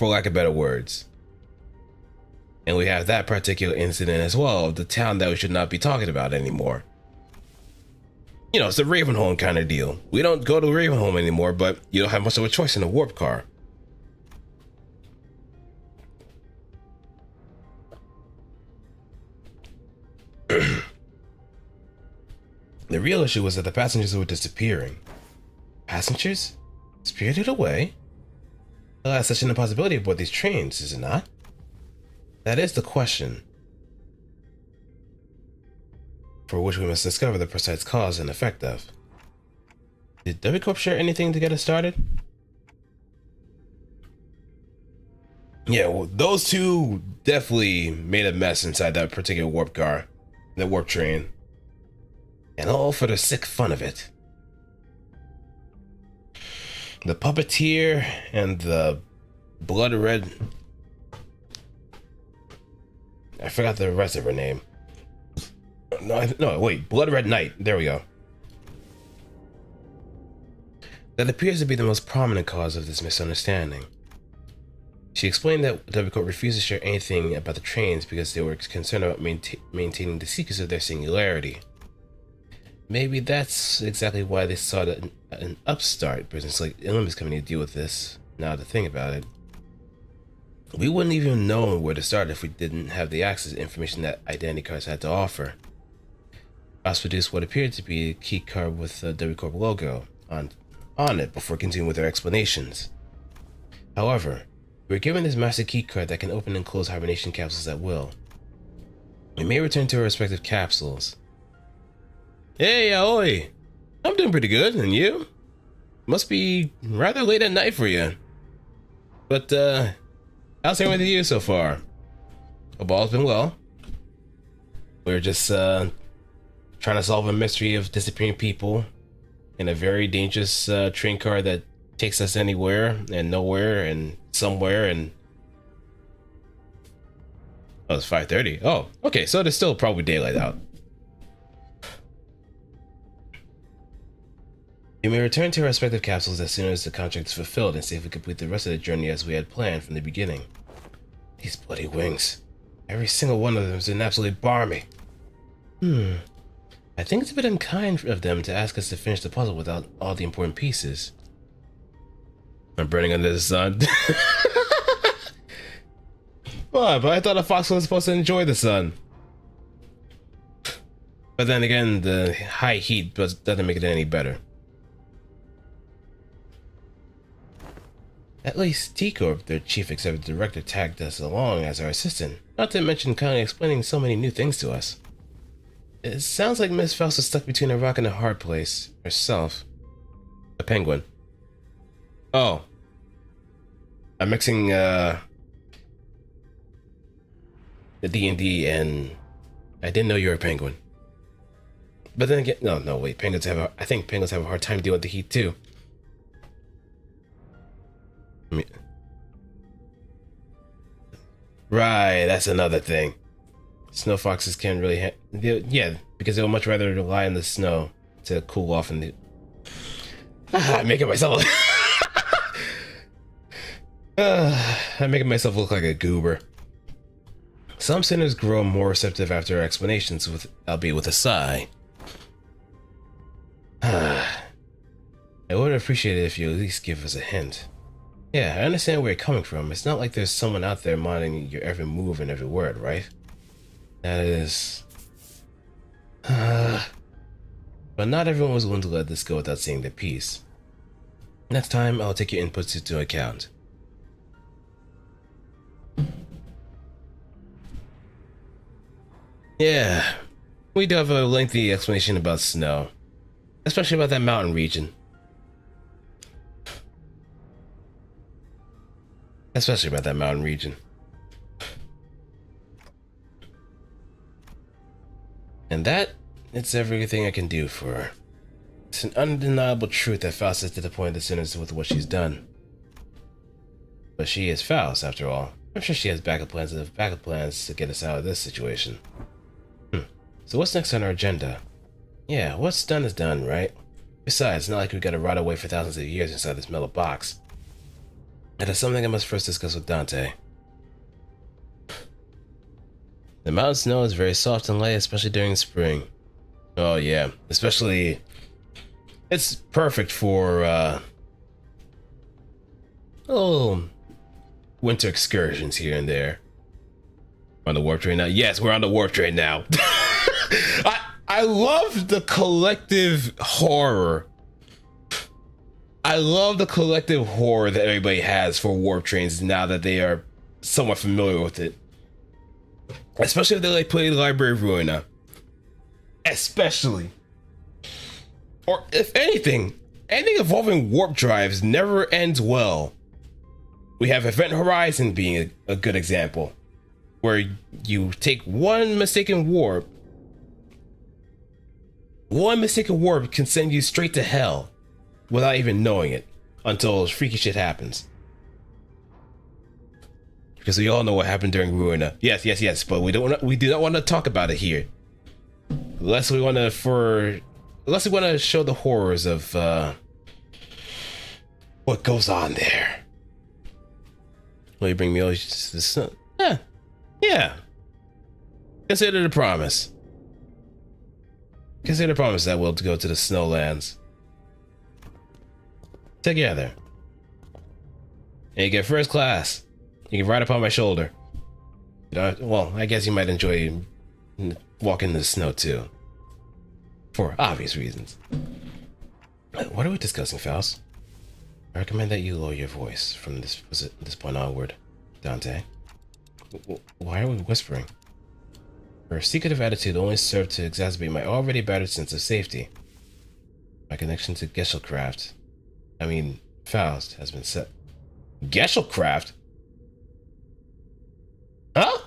for lack of better words. And we have that particular incident as well, of the town that we should not be talking about anymore. You know, it's a Ravenholm kind of deal. We don't go to Ravenholm anymore, but you don't have much of a choice in a warp car. The real issue was that the passengers were disappearing. Passengers? Spirited away? Well, that's such an impossibility aboard these trains, is it not? That is the question, for which we must discover the precise cause and effect of. Did W Corp share anything to get us started? Yeah, well, those two definitely made a mess inside that particular warp car, that warp train. And all for the sick fun of it. The puppeteer and the blood red... I forgot the rest of her name. No, wait, Blood Red Knight. There we go. That appears to be the most prominent cause of this misunderstanding. She explained that W Corp refused to share anything about the trains because they were concerned about maintaining the secrets of their singularity. Maybe that's exactly why they sought an upstart business like Limbus Company to deal with this. Now to think about it, we wouldn't even know where to start if we didn't have the access to information that identity cards had to offer. Us produced what appeared to be a key card with the W Corp logo on it before continuing with our explanations. However, we were given this massive key card that can open and close hibernation capsules at will. We may return to our respective capsules. Hey, Aoi! I'm doing pretty good, and you? Must be rather late at night for you. But, how's everything with you so far? Hope all's been well. We're just, trying to solve a mystery of disappearing people in a very dangerous, train car that takes us anywhere and nowhere and somewhere and... Oh, it's 5:30. Oh, okay, so there's still probably daylight out. We may return to our respective capsules as soon as the contract is fulfilled and safely complete the rest of the journey as we had planned from the beginning. These bloody wings. Every single one of them is absolutely balmy. I think it's a bit unkind of them to ask us to finish the puzzle without all the important pieces. I'm burning under the sun. Why? But I thought a fox was supposed to enjoy the sun. But then again, the high heat doesn't make it any better. At least T-Corp, their chief executive director, tagged us along as our assistant, not to mention kindly explaining so many new things to us. It sounds like Miss Faust is stuck between a rock and a hard place herself. A penguin. Oh. I'm mixing, the D&D and I didn't know you were a penguin. But then again, no, wait, I think penguins have a hard time dealing with the heat too. Right, that's another thing. Snow foxes can't really yeah, because they would much rather rely on the snow to cool off in the... I'm making myself... I'm making myself look like a goober. Some sinners grow more receptive after our explanations, albeit with a sigh. I would appreciate it if you at least give us a hint. Yeah, I understand where you're coming from. It's not like there's someone out there monitoring your every move and every word, right? That is... But not everyone was willing to let this go without seeing the piece. Next time, I'll take your inputs into account. Yeah, we do have a lengthy explanation about snow. Especially about that mountain region. Especially about that mountain region. And it's everything I can do for her. It's an undeniable truth that Faust is disappointed the sinners with what she's done. But she is Faust, after all. I'm sure she has backup plans to get us out of this situation. So what's next on our agenda? Yeah, what's done is done, right? Besides, it's not like we gotta rot away for thousands of years inside this metal box. It is something I must first discuss with Dante. The mountain snow is very soft and light, especially during spring. Oh yeah, especially it's perfect for little winter excursions here and there. On the warp train now. Yes, we're on the warp train now. I love the collective horror. I love the collective horror that everybody has for warp trains now that they are somewhat familiar with it. Especially if they like play the Library of Ruina. Especially. Or if anything involving warp drives never ends well. We have Event Horizon being a good example. Where you take one mistaken warp can send you straight to hell without even knowing it until freaky shit happens. Because we all know what happened during Ruina. Yes, but we do not want to talk about it here. Unless we want to show the horrors of what goes on there. Will you bring me all this? Yeah. Consider the promise. Consider the promise that we'll go to the Snowlands together. And you get first class. You can ride upon my shoulder. Well, I guess you might enjoy walking in the snow too. For obvious reasons. What are we discussing, Faust? I recommend that you lower your voice from this point onward, Dante. Why are we whispering? Her secretive attitude only served to exacerbate my already battered sense of safety. My connection to Faust has been set. Geshelcraft? Huh?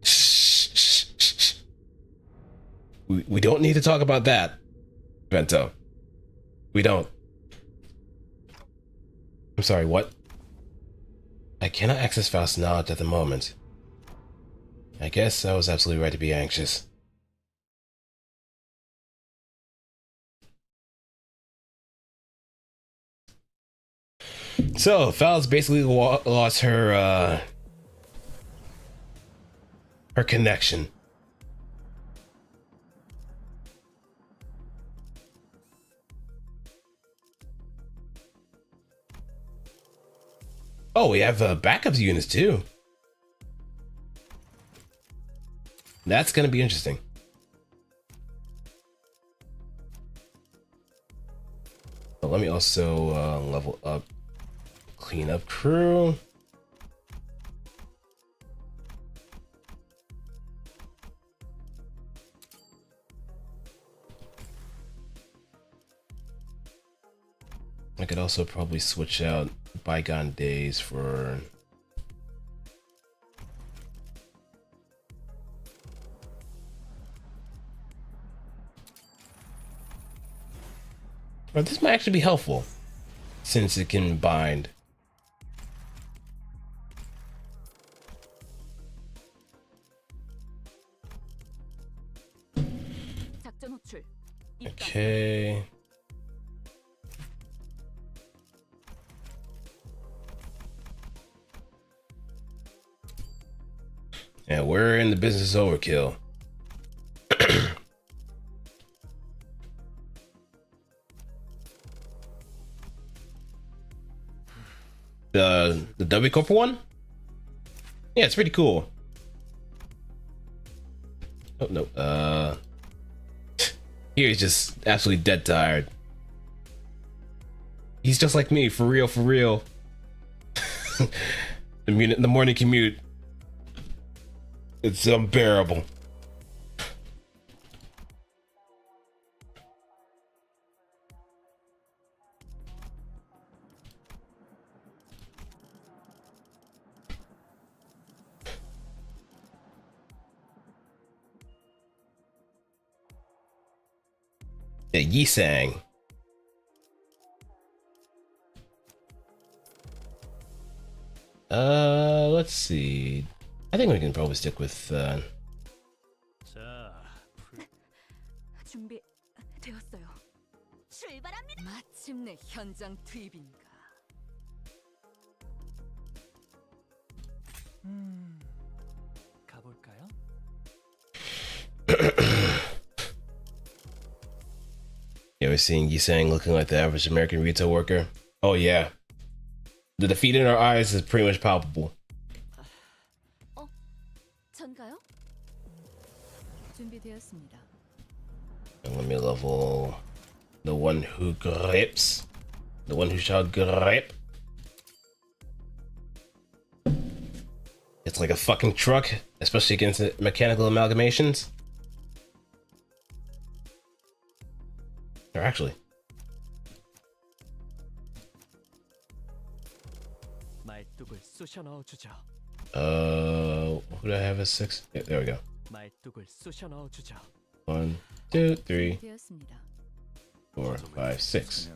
Shh. We don't need to talk about that, Vento. We don't. I'm sorry, what? I cannot access Faust's knowledge at the moment. I guess I was absolutely right to be anxious. So, Faust basically lost her connection. Oh, we have backup units too. That's gonna be interesting. But let me also level up cleanup crew. I could also probably switch out bygone days for or this might actually be helpful since it can bind. Okay. Yeah, we're in the business of overkill. The W Corp one? Yeah, it's pretty cool. Oh no, he's just absolutely dead tired. He's just like me, for real. The morning commute. It's unbearable. Yeah, Yisang. Let's see. I think we can probably stick with 준비되었어요. 출발합니다. 마치 마침내 현장 투입인가? 가볼까요? You ever seen Yisang looking like the average American retail worker? Oh yeah. The defeat in her eyes is pretty much palpable. 전가요? 준비되었습니다. And let me level the one who grips. The one who shall grip. It's like a fucking truck, especially against the mechanical amalgamations. Or actually. 말뚝을 쑤셔 넣어주죠. Who do I have as 6? Yeah, there we go. 말뚝을 쑤셔 넣어주죠. 1, 2, 3, 되었습니다. 4, 5, 6.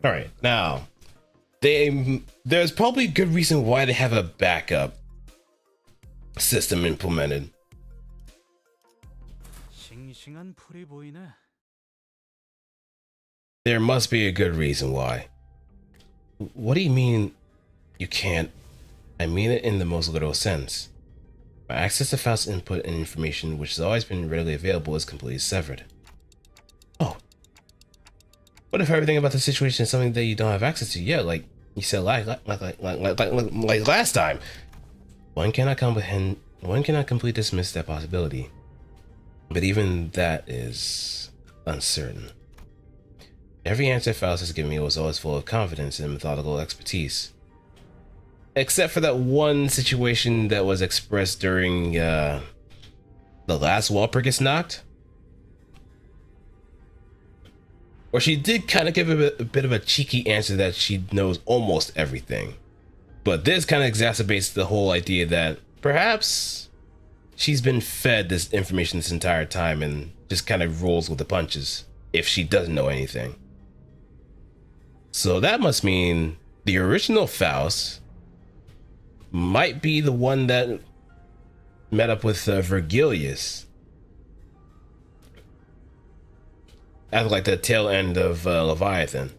All right, now there's probably a good reason why they have a backup system implemented. 싱싱한 풀이 보이네. There must be a good reason why. What do you mean you can't? I mean it in the most literal sense. My access to Faust's input and information, which has always been readily available, is completely severed. Oh. What if everything about the situation is something that you don't have access to yet, like you said like last time? One cannot completely dismiss that possibility. But even that is uncertain. Every answer Faust has given me was always full of confidence and methodical expertise. Except for that one situation that was expressed during the last wall prick gets knocked. Or she did kind of give a bit of a cheeky answer that she knows almost everything. But this kind of exacerbates the whole idea that perhaps she's been fed this information this entire time and just kind of rolls with the punches if she doesn't know anything. So that must mean the original Faust might be the one that met up with Vergilius at like the tail end of Leviathan.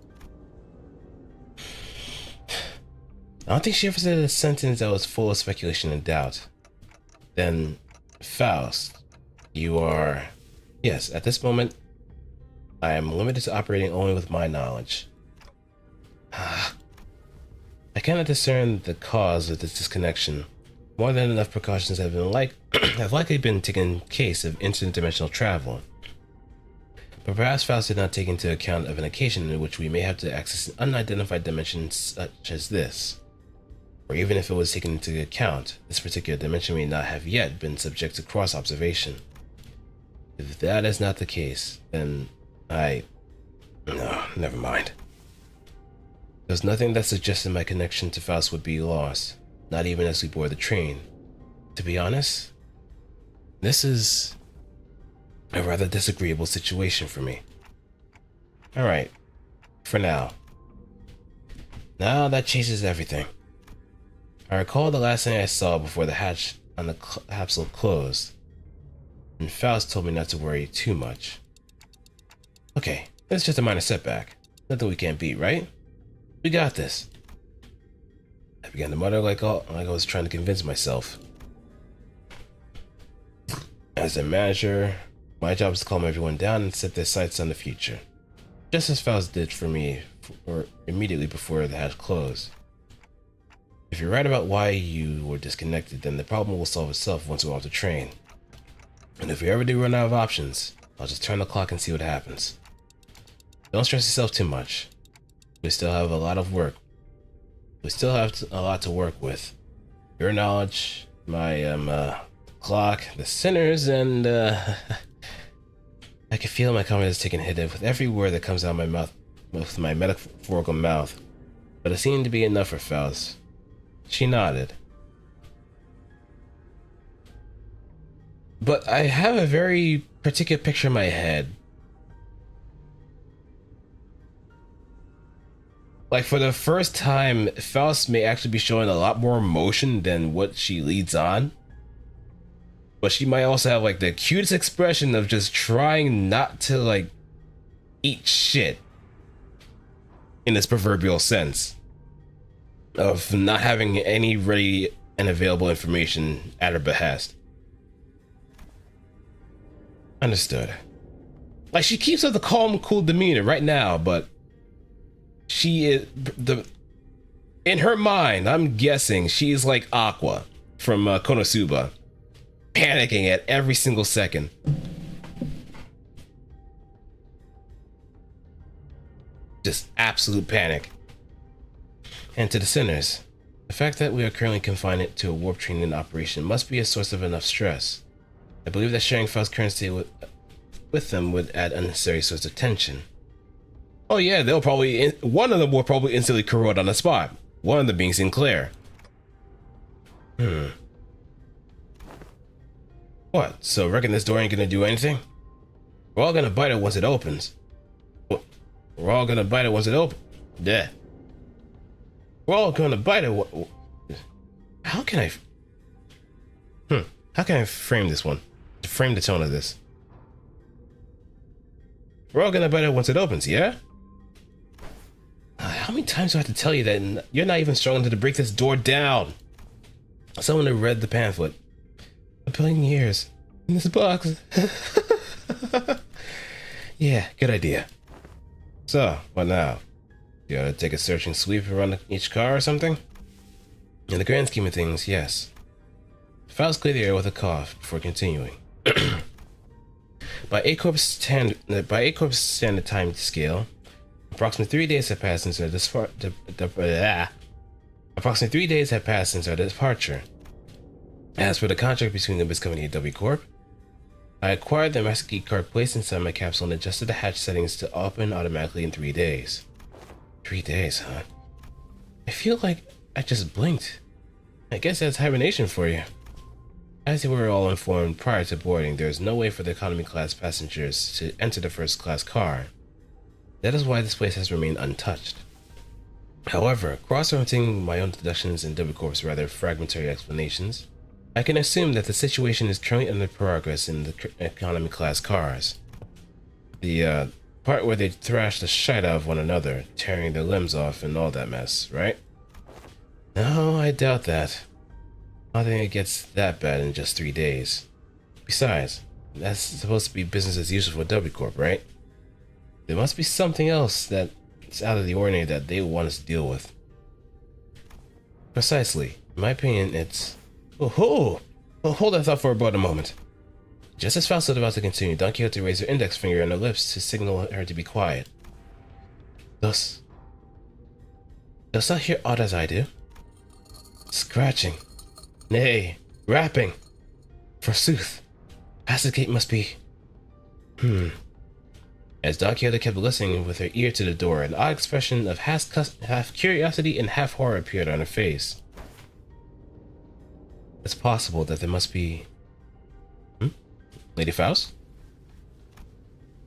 I don't think she ever said a sentence that was full of speculation and doubt. Then, Faust, you are... Yes, at this moment, I am limited to operating only with my knowledge. I cannot discern the cause of this disconnection. More than enough precautions have likely been taken in case of interdimensional travel. But perhaps Faust did not take into account of an occasion in which we may have to access an unidentified dimension such as this. Or even if it was taken into account, this particular dimension may not have yet been subject to cross-observation. If that is not the case, then no, never mind. There's nothing that suggested my connection to Faust would be lost, not even as we board the train. To be honest, this is a rather disagreeable situation for me. Alright, for now. Now that changes everything. I recall the last thing I saw before the hatch on the capsule closed, and Faust told me not to worry too much. Okay, it's just a minor setback. Nothing we can't beat, right? We got this. I began to mutter like I was trying to convince myself. As a manager, my job is to calm everyone down and set their sights on the future. Just as Faust did for me immediately before the hatch closed. If you're right about why you were disconnected, then the problem will solve itself once we're off the train. And if we ever do run out of options, I'll just turn the clock and see what happens. Don't stress yourself too much. We still have a lot of work. We still have a lot to work with. Your knowledge, my clock, the sinners, and I can feel my confidence taking a hit with every word that comes out of my mouth, with my metaphorical mouth. But it seemed to be enough for Faust. She nodded. But I have a very particular picture in my head. Like, for the first time, Faust may actually be showing a lot more emotion than what she leads on. But she might also have, like, the cutest expression of just trying not to, like, eat shit. in this proverbial sense of not having any ready and available information at her behest. Understood. Like, she keeps up the calm, cool demeanor right now, but she is in her mind, I'm guessing she's like Aqua from Konosuba, panicking at every single second. Just absolute panic. And to the sinners, the fact that we are currently confined to a warp train in operation must be a source of enough stress. I believe that sharing Faust's currency with them would add unnecessary sorts of tension. Oh yeah, they'll probably, one of them will probably instantly corrode on the spot. One of them being Sinclair. What, so reckon this door ain't gonna do anything? We're all gonna bite it once it opens. We're all gonna bite it once it opens. Yeah. We're all gonna bite it. How can I? How can I frame this one? Frame the tone of this. We're all gonna bite it once it opens, yeah? How many times do I have to tell you that you're not even strong enough to break this door down? Someone who read the pamphlet. A billion years in this box. Yeah, good idea. So, what now? You gotta take a searching sweep around each car or something? In the grand scheme of things, yes. Faust cleared the air with a cough before continuing. By A-Corp's standard time scale, approximately 3 days have passed since our departure. As for the contract between Limbus Company and W Corp, I acquired the master key card placed inside my capsule and adjusted the hatch settings to open automatically in 3 days. 3 days, huh? I feel like I just blinked. I guess that's hibernation for you. As you were all informed prior to boarding, there is no way for the economy class passengers to enter the first class car. That is why this place has remained untouched. However, cross-referencing my own deductions and W Corp's rather fragmentary explanations, I can assume that the situation is currently under progress in the economy class cars. The part where they thrash the shit out of one another, tearing their limbs off and all that mess, right? No, I doubt that. I don't think it gets that bad in just 3 days. Besides, that's supposed to be business as usual for W Corp, right? There must be something else that's out of the ordinary that they want us to deal with. Precisely. In my opinion, it's... Oh, hold that thought for about a moment. Just as Faust was about to continue, Don Quixote raised her index finger on her lips to signal her to be quiet. Dost thou hear aught as I do? Scratching. Nay, rapping. Forsooth, passage gate must be... As Don Quixote kept listening with her ear to the door, an odd expression of half curiosity and half horror appeared on her face. It's possible that there must be... Lady Faust?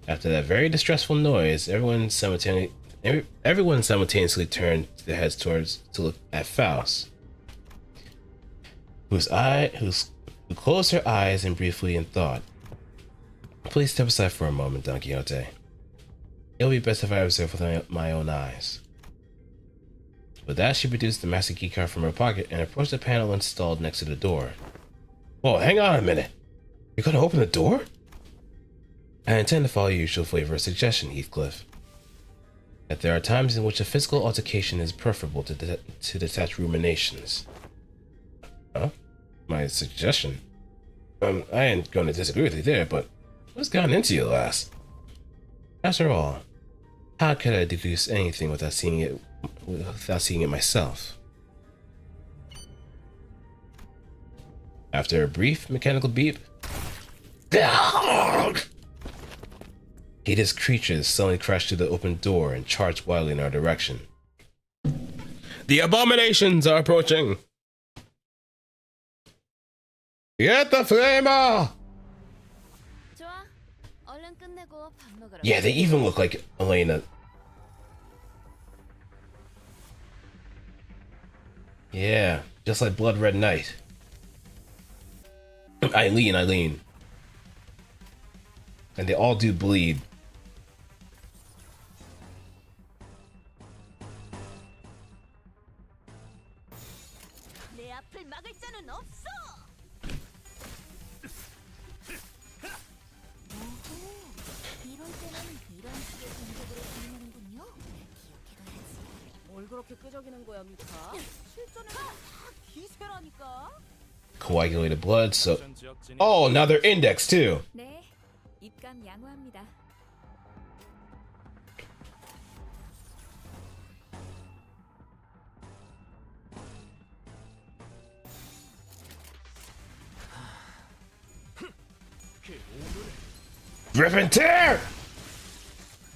After that very distressful noise, everyone simultaneously turned their heads to look at Faust, who closed her eyes and briefly in thought. Please step aside for a moment, Don Quixote. It'll be best if I observe with my own eyes. With that, she produced the master key card from her pocket and approached the panel installed next to the door. Whoa, hang on a minute. You're gonna open the door? I intend to follow your usual flavor of suggestion, Heathcliff. That there are times in which a physical altercation is preferable to detached ruminations. Huh? My suggestion? I ain't gonna disagree with you there, but what's gotten into you, lass? After all, how could I deduce anything without seeing it myself? After a brief mechanical beep, hideous creatures suddenly crashed through the open door and charged wildly in our direction. The abominations are approaching! Get the flamer! 좋아. 얼른 끝내고 밥 먹으러. Yeah, they even look like Elena. Yeah, just like Blood Red Knight. Eileen. And they all do bleed. 뭐랍니까? 실전에는 다 기세라니까. Coagulated blood, so. 전 지역 진입. Oh, now they're indexed too. 네, 입감 양호합니다. Rip and tear!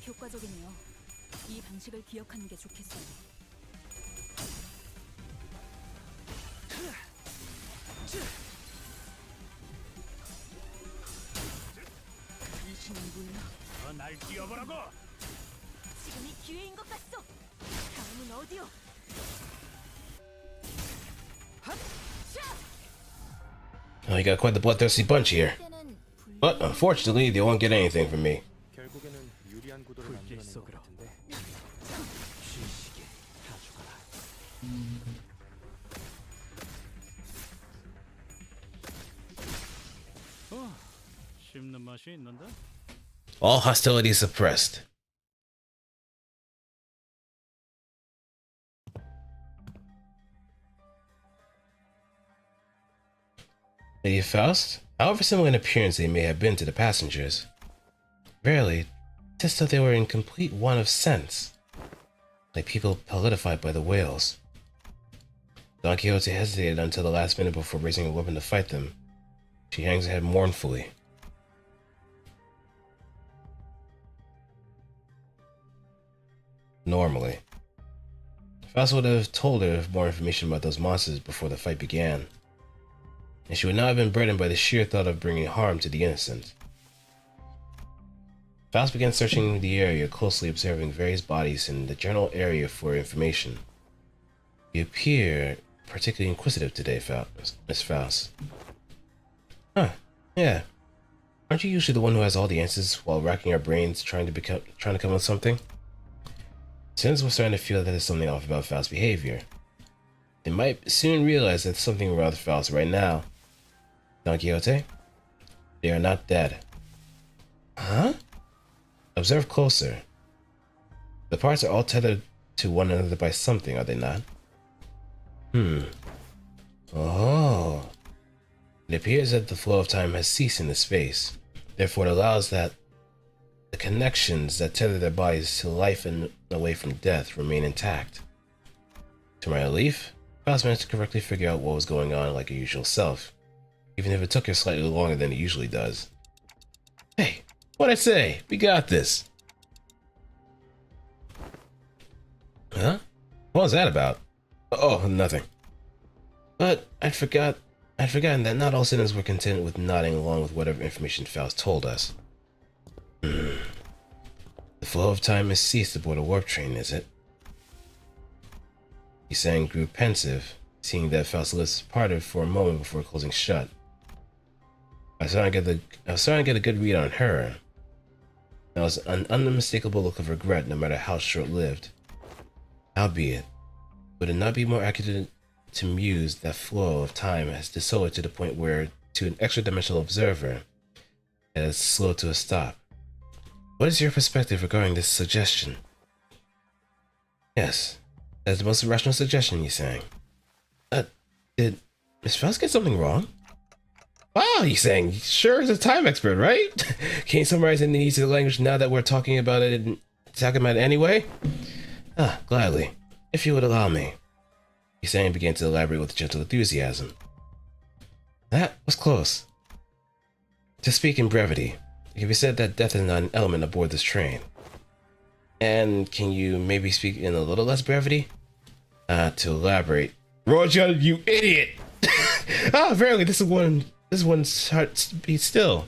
효과적이네요. 이 방식을 기억하는 게 좋겠어요. 이시는군요. 날 뛰어보라고. 지금이 기회인 것 같소. 다음은 어디요? Oh, you got quite the bloodthirsty bunch here. 때는 But unfortunately, they won't get anything from me. 결국에는 유리한 구도를 불길 만들어낸 것 속으로. 같은데 쉬시게 다 죽어라. 씹는 맛이 있는데? All hostility suppressed. Lady Faust? However similar in appearance they may have been to the passengers, verily, 'tis though they were in complete want of sense, like people politified by the whales. Don Quixote hesitated until the last minute before raising a weapon to fight them. She hangs her head mournfully. Normally, Faust would have told her more information about those monsters before the fight began, and she would not have been burdened by the sheer thought of bringing harm to the innocent. Faust began searching the area, closely observing various bodies in the general area for information. You appear particularly inquisitive today, Miss Faust. Huh, yeah. Aren't you usually the one who has all the answers while racking our brains trying to come up with something? Since we're starting to feel that there's something off about Faust's behavior, they might soon realize that there's something wrong with Faust right now. Don Quixote? They are not dead. Huh? Observe closer. The parts are all tethered to one another by something, are they not? Oh. It appears that the flow of time has ceased in this space. Therefore, it allows that the connections that tether their bodies to life and away from death remain intact. To my relief, Faust managed to correctly figure out what was going on like her usual self, even if it took her slightly longer than it usually does. Hey, what'd I say? We got this. Huh? What was that about? Oh, nothing. But I'd forgotten that not all sinners were content with nodding along with whatever information Faust told us. The flow of time has ceased aboard a warp train, is it? Yusang grew pensive, seeing that Faust's lips parted for a moment before closing shut. I was starting to get a good read on her. There was an unmistakable look of regret, no matter how short-lived. Howbeit, would it not be more accurate to muse that flow of time has desolate to the point where, to an extra-dimensional observer, it is slow to a stop? What is your perspective regarding this suggestion? Yes, that's the most rational suggestion, Yusang. Did Miss Faust get something wrong? Wow, Yusang, sure is a time expert, right? Can you summarize in the easy language now that we're talking about it anyway? Gladly, if you would allow me. Yusang began to elaborate with gentle enthusiasm. That was close. To speak in brevity, it can be said that death is not an element aboard this train. And can you maybe speak in a little less brevity? To elaborate. Roger, you idiot! Verily, this one's heart beats still.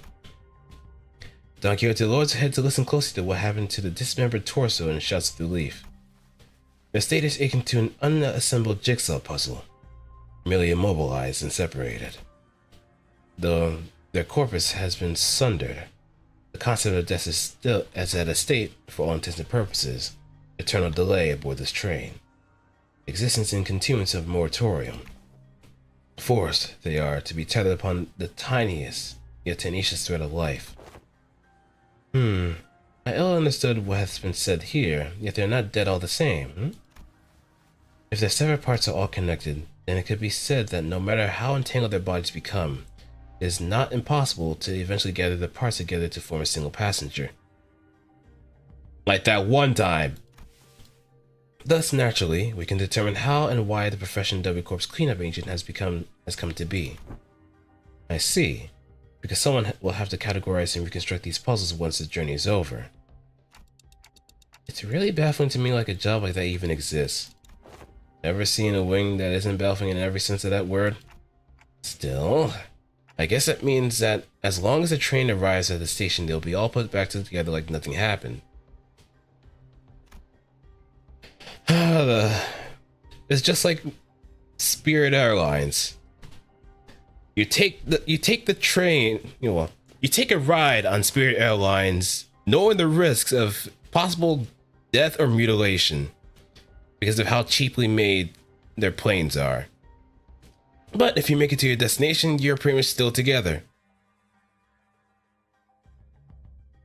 Don Quixote lowers his head to listen closely to what happened to the dismembered torso and shouts of relief. Their state is akin to an unassembled jigsaw puzzle, merely immobilized and separated. Though their corpus has been sundered, the concept of death is still as at a state, for all intents and purposes, eternal delay aboard this train. Existence in continuance of moratorium. Forced, they are, to be tethered upon the tiniest, yet tenacious thread of life. I ill understood what has been said here, yet they are not dead all the same, If their severed parts are all connected, then it could be said that no matter how entangled their bodies become, it is not impossible to eventually gather the parts together to form a single passenger. Like that one time. Thus, naturally, we can determine how and why the profession W Corp's cleanup agent has come to be. I see. Because someone will have to categorize and reconstruct these puzzles once the journey is over. It's really baffling to me like a job like that even exists. Ever seen a wing that isn't baffling in every sense of that word? Still, I guess that means that as long as the train arrives at the station, they'll be all put back together like nothing happened. It's just like Spirit Airlines. You take the train, you take a ride on Spirit Airlines, knowing the risks of possible death or mutilation because of how cheaply made their planes are. But if you make it to your destination, you're pretty much still together.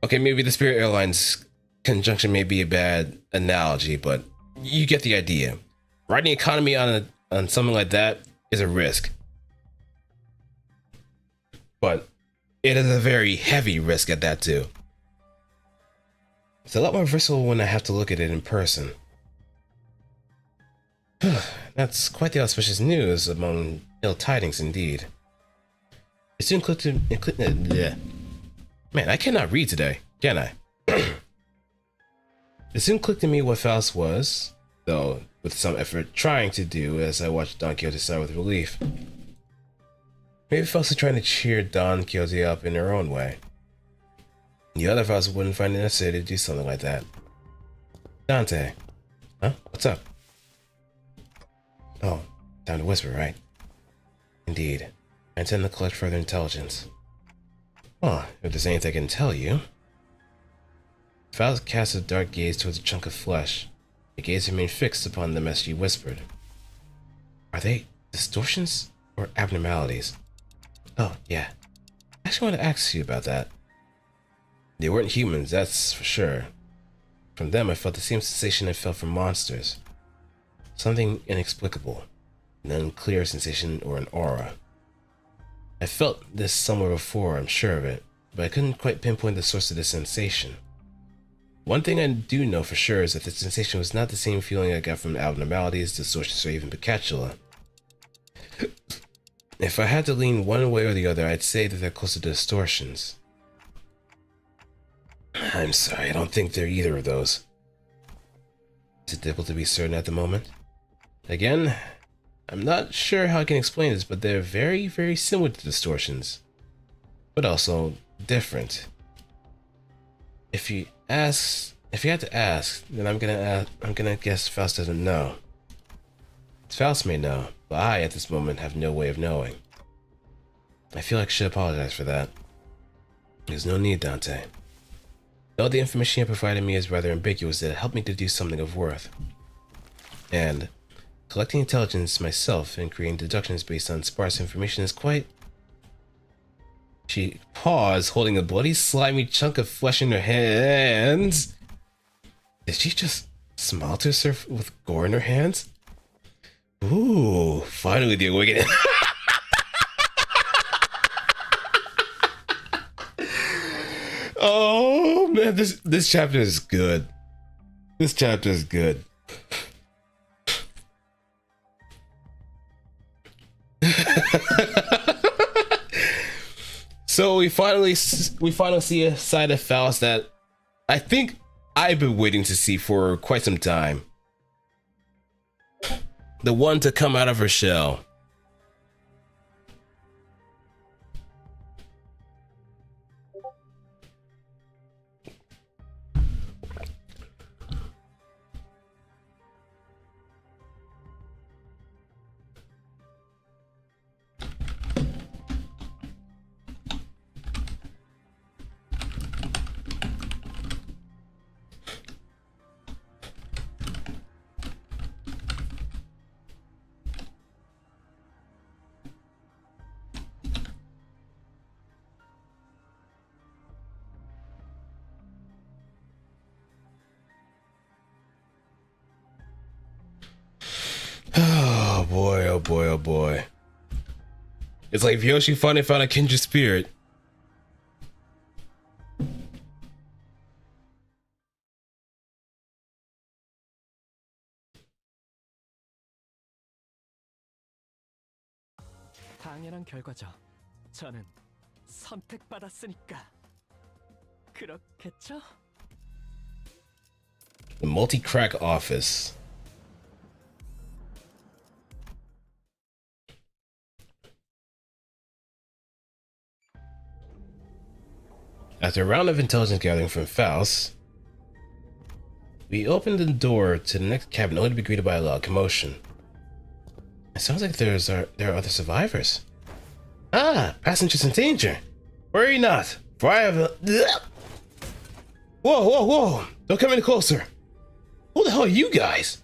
Okay, maybe the Spirit Airlines conjunction may be a bad analogy, but you get the idea. Riding economy on something like that is a risk. But it is a very heavy risk at that too. It's a lot more versatile when I have to look at it in person. That's quite the auspicious news among ill tidings indeed. It soon clicked Man, I cannot read today, can I? It soon clicked to me what Faust was, though with some effort trying to do as I watched Don Quixote sigh with relief. Maybe Faust is trying to cheer Don Quixote up in her own way. The other Faust wouldn't find it necessary to do something like that. Dante. Huh? What's up? Oh, time to whisper, right? Indeed. I intend to collect further intelligence. Well, if there's anything I can tell you. Faust cast a dark gaze towards a chunk of flesh. The gaze remained fixed upon them as she whispered. Are they distortions or abnormalities? Oh, yeah. I actually want to ask you about that. They weren't humans, that's for sure. From them, I felt the same sensation I felt from monsters. Something inexplicable. An unclear sensation or an aura. I felt this somewhere before, I'm sure of it, but I couldn't quite pinpoint the source of this sensation. One thing I do know for sure is that the sensation was not the same feeling I got from abnormalities, distortions, or even Picatula. If I had to lean one way or the other, I'd say that they're closer to distortions. I'm sorry, I don't think they're either of those. Is it difficult to be certain at the moment? Again, I'm not sure how I can explain this, but they're very, very similar to distortions. But also different. If you had to ask, then I'm gonna guess Faust doesn't know. Faust may know, but I, at this moment, have no way of knowing. I feel like I should apologize for that. There's no need, Dante. Though the information you provided me is rather ambiguous, it helped me to do something of worth. And collecting intelligence myself and creating deductions based on sparse information is quite... She paused, holding a bloody, slimy chunk of flesh in her hands. Did she just smile to herself with gore in her hands? Ooh, finally the awakening. Oh man, this chapter is good. This chapter is good. So we finally see a side of Faust that I think I've been waiting to see for quite some time. The one to come out of her shell. boy, oh boy. It's like if Yoshi finally found a kindred spirit. 당연한 결과죠. 저는 선택받았으니까. 그렇겠죠? The multi-crack office. After a round of intelligence gathering from Faust, we opened the door to the next cabin only to be greeted by a loud commotion. It sounds like there are other survivors. Ah, passengers in danger. Worry not, for I have a... Whoa, whoa, whoa! Don't come any closer! Who the hell are you guys?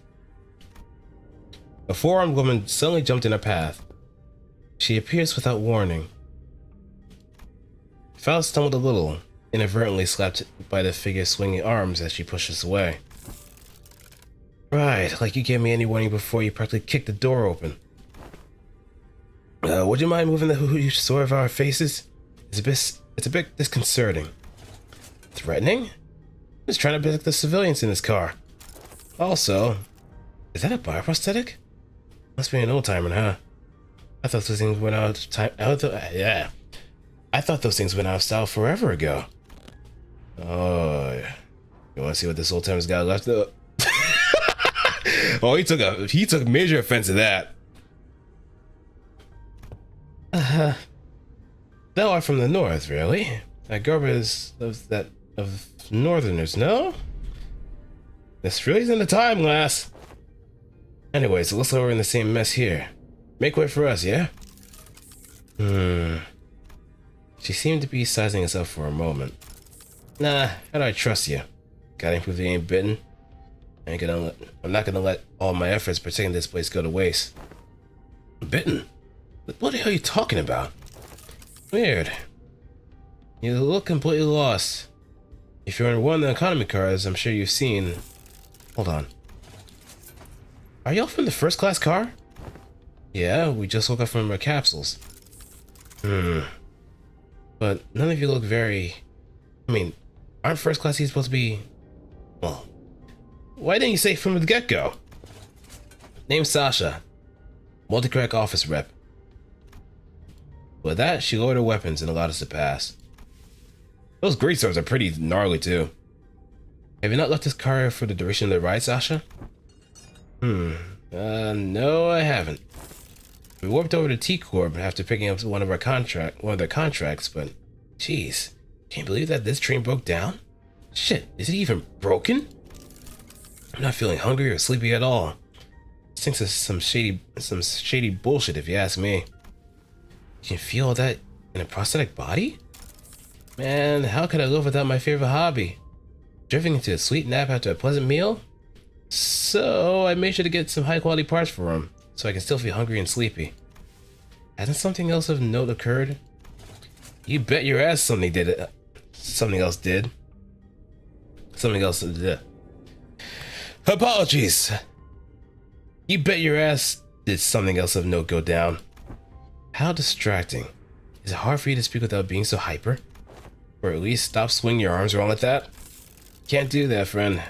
A four-armed woman suddenly jumped in our path. She appears without warning. Faust stumbled a little, inadvertently slapped by the figure's swinging arms as she pushed us away. Right, like you gave me any warning before you practically kicked the door open. Would you mind moving the huge sword of our faces? It's a bit disconcerting. Threatening? I'm just trying to protect the civilians in this car. Also, is that a bioprosthetic? Must be an old timer, huh? I thought those things went out of time. Yeah. I thought those things went out of style forever ago. Oh, you want to see what this old timer's got left? Oh, he took major offense to that. Thou art from the north, really? That Garba is of northerners, no? This really isn't the time, lass. Anyways, it looks like we're in the same mess here. Make way for us, yeah? She seemed to be sizing us up for a moment. Nah, how do I trust you? Gotta prove you ain't bitten. I'm not gonna let all my efforts protecting this place go to waste. Bitten? What the hell are you talking about? Weird. You look completely lost. If you're in one of the economy cars, I'm sure you've seen... Hold on. Are y'all from the first class car? Yeah, we just woke up from our capsules. But none of you look very... I mean, aren't first class supposed to be... Well, why didn't you say from the get-go? Name's Sasha. Multi-crack office rep. With that, she lowered her weapons and allowed us to pass. Those great swords are pretty gnarly too. Have you not left this car for the duration of the ride, Sasha? No, I haven't. We warped over to T-Corp after picking up one of their contracts, but jeez, can't believe that this train broke down? Shit, is it even broken? I'm not feeling hungry or sleepy at all. This thing's some shady bullshit if you ask me. You can feel all that in a prosthetic body? Man, how could I live without my favorite hobby? Drifting into a sweet nap after a pleasant meal? So I made sure to get some high quality parts for him, so I can still feel hungry and sleepy. Hasn't something else of note occurred? You bet your ass something else did. Apologies. You bet your ass did something else of note go down. How distracting. Is it hard for you to speak without being so hyper? Or at least stop swinging your arms around like that? Can't do that, friend.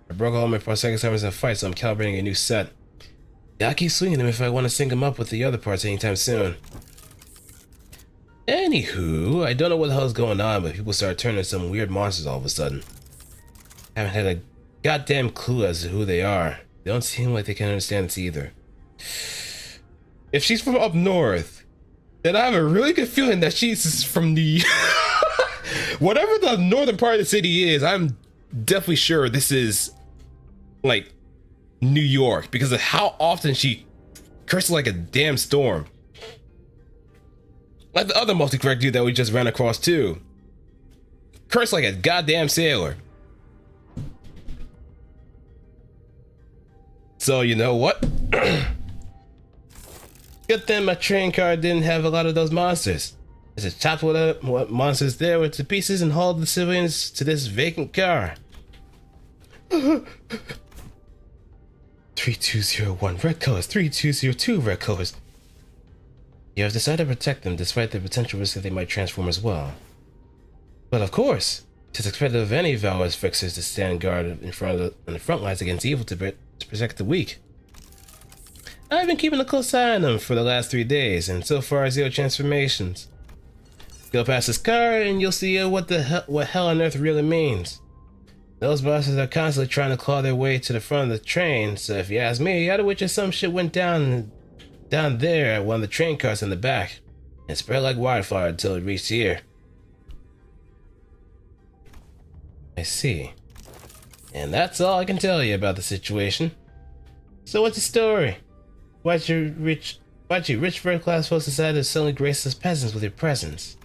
I broke all my prosthetic arms in a fight, so I'm calibrating a new set. Gotta keep swinging them if I want to sync them up with the other parts anytime soon. Anywho, I don't know what the hell's going on, but people start turning into some weird monsters all of a sudden. Haven't had a goddamn clue as to who they are. They don't seem like they can understand this either. If she's from up north, then I have a really good feeling that she's from the... Whatever the northern part of the city is, I'm definitely sure this is, like, New York, because of how often she curses like a damn storm. Like the other multi-crack dude that we just ran across too. Curse like a goddamn sailor. So you know what? Good thing my train car didn't have a lot of those monsters. I just chopped what monsters there were to pieces and hauled the civilians to this vacant car. 3201 red colors, 3202 red colors, You have decided to protect them despite the potential risk that they might transform as well. But of course, it is expected of any Valor's fixers to stand guard on the front lines against evil to protect the weak. I've been keeping a close eye on them for the last 3 days, and so far 0 transformations. Go past this car and you'll see what hell on earth really means. Those bosses are constantly trying to claw their way to the front of the train, so if you ask me, I'd wish some shit went down there at one of the train cars in the back, and spread like wildfire until it reached here. I see. And that's all I can tell you about the situation. So what's the story? Why'd you rich first-class folks decide to suddenly grace us peasants with your presence?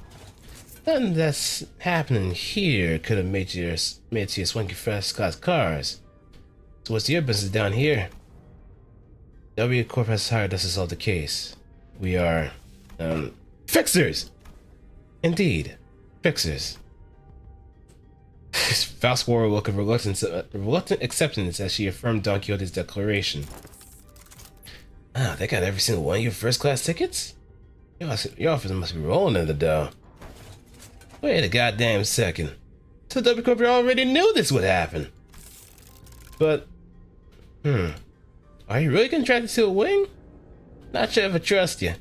Nothing that's happening here could have made you swanky first-class cars. So what's your business down here? W Corp has hired us to solve the case. We are, fixers! Indeed, fixers. Faust wore a look of reluctant acceptance as she affirmed Don Quixote's declaration. Ah, they got every single one of your first-class tickets? Your office must be rolling in the dough. Wait a goddamn second. So W Corp already knew this would happen. But, are you really contracted to a wing? Not sure if I trust you.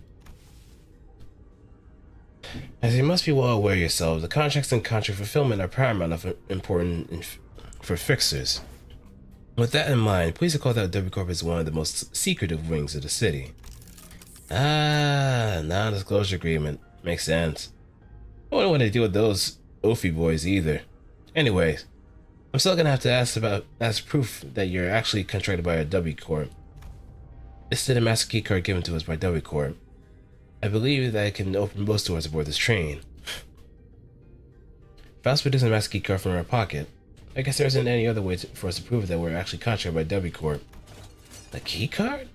As you must be well aware yourself, the contracts and contract fulfillment are paramount of important for fixers. With that in mind, please recall that W Corp is one of the most secretive wings of the city. Ah, non-disclosure agreement. Makes sense. I wouldn't want to deal with those Oafy boys either. Anyways, I'm still gonna have to ask proof that you're actually contracted by a W Corp. This is a master key card given to us by W Corp. I believe that I can open most doors aboard this train. Faust produced a master key card from our pocket. I guess there isn't any other way for us to prove that we're actually contracted by W Corp. A key card?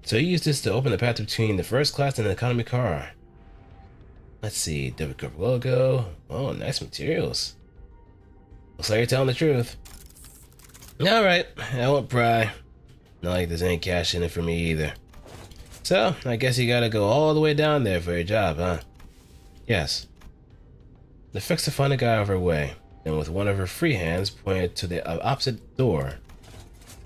So you use this to open the path between the first class and the economy car. Let's see, W Corp logo. Oh, nice materials. Looks like you're telling the truth. Alright, I won't pry. Not like there's any cash in it for me either. So, I guess you gotta go all the way down there for your job, huh? Yes. The fixer finally got out of her way, and with one of her free hands pointed to the opposite door.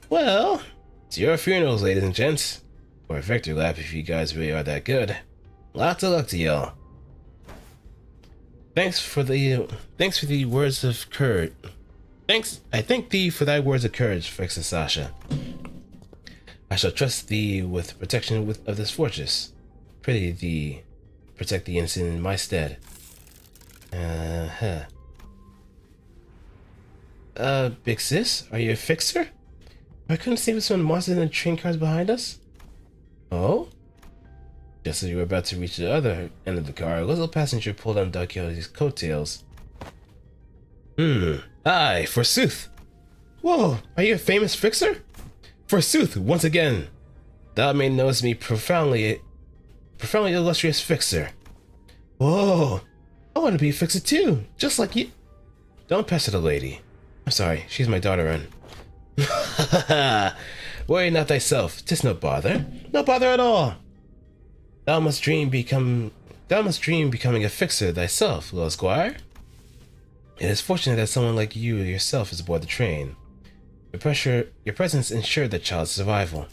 Well, it's your funerals, ladies and gents. Or a victory lap if you guys really are that good. Lots of luck to y'all. Thanks for the words of courage. I thank thee for thy words of courage, Fixer Sasha. I shall trust thee with protection of this fortress. Pray thee protect the innocent in my stead. Big sis, are you a fixer? I couldn't see with some monsters in the train cars behind us. Oh? Just as you were about to reach the other end of the car, a little passenger pulled on Don Quixote's coattails. Aye, forsooth. Whoa, are you a famous fixer? Forsooth, once again. Thou may notice me profoundly illustrious fixer. Whoa, I want to be a fixer too, just like you. Don't pester the lady. I'm sorry, she's my daughter and... Worry not thyself, 'tis no bother. No bother at all. Thou must dream becoming a fixer thyself, little squire. It is fortunate that someone like you yourself is aboard the train. Your presence ensured the child's survival.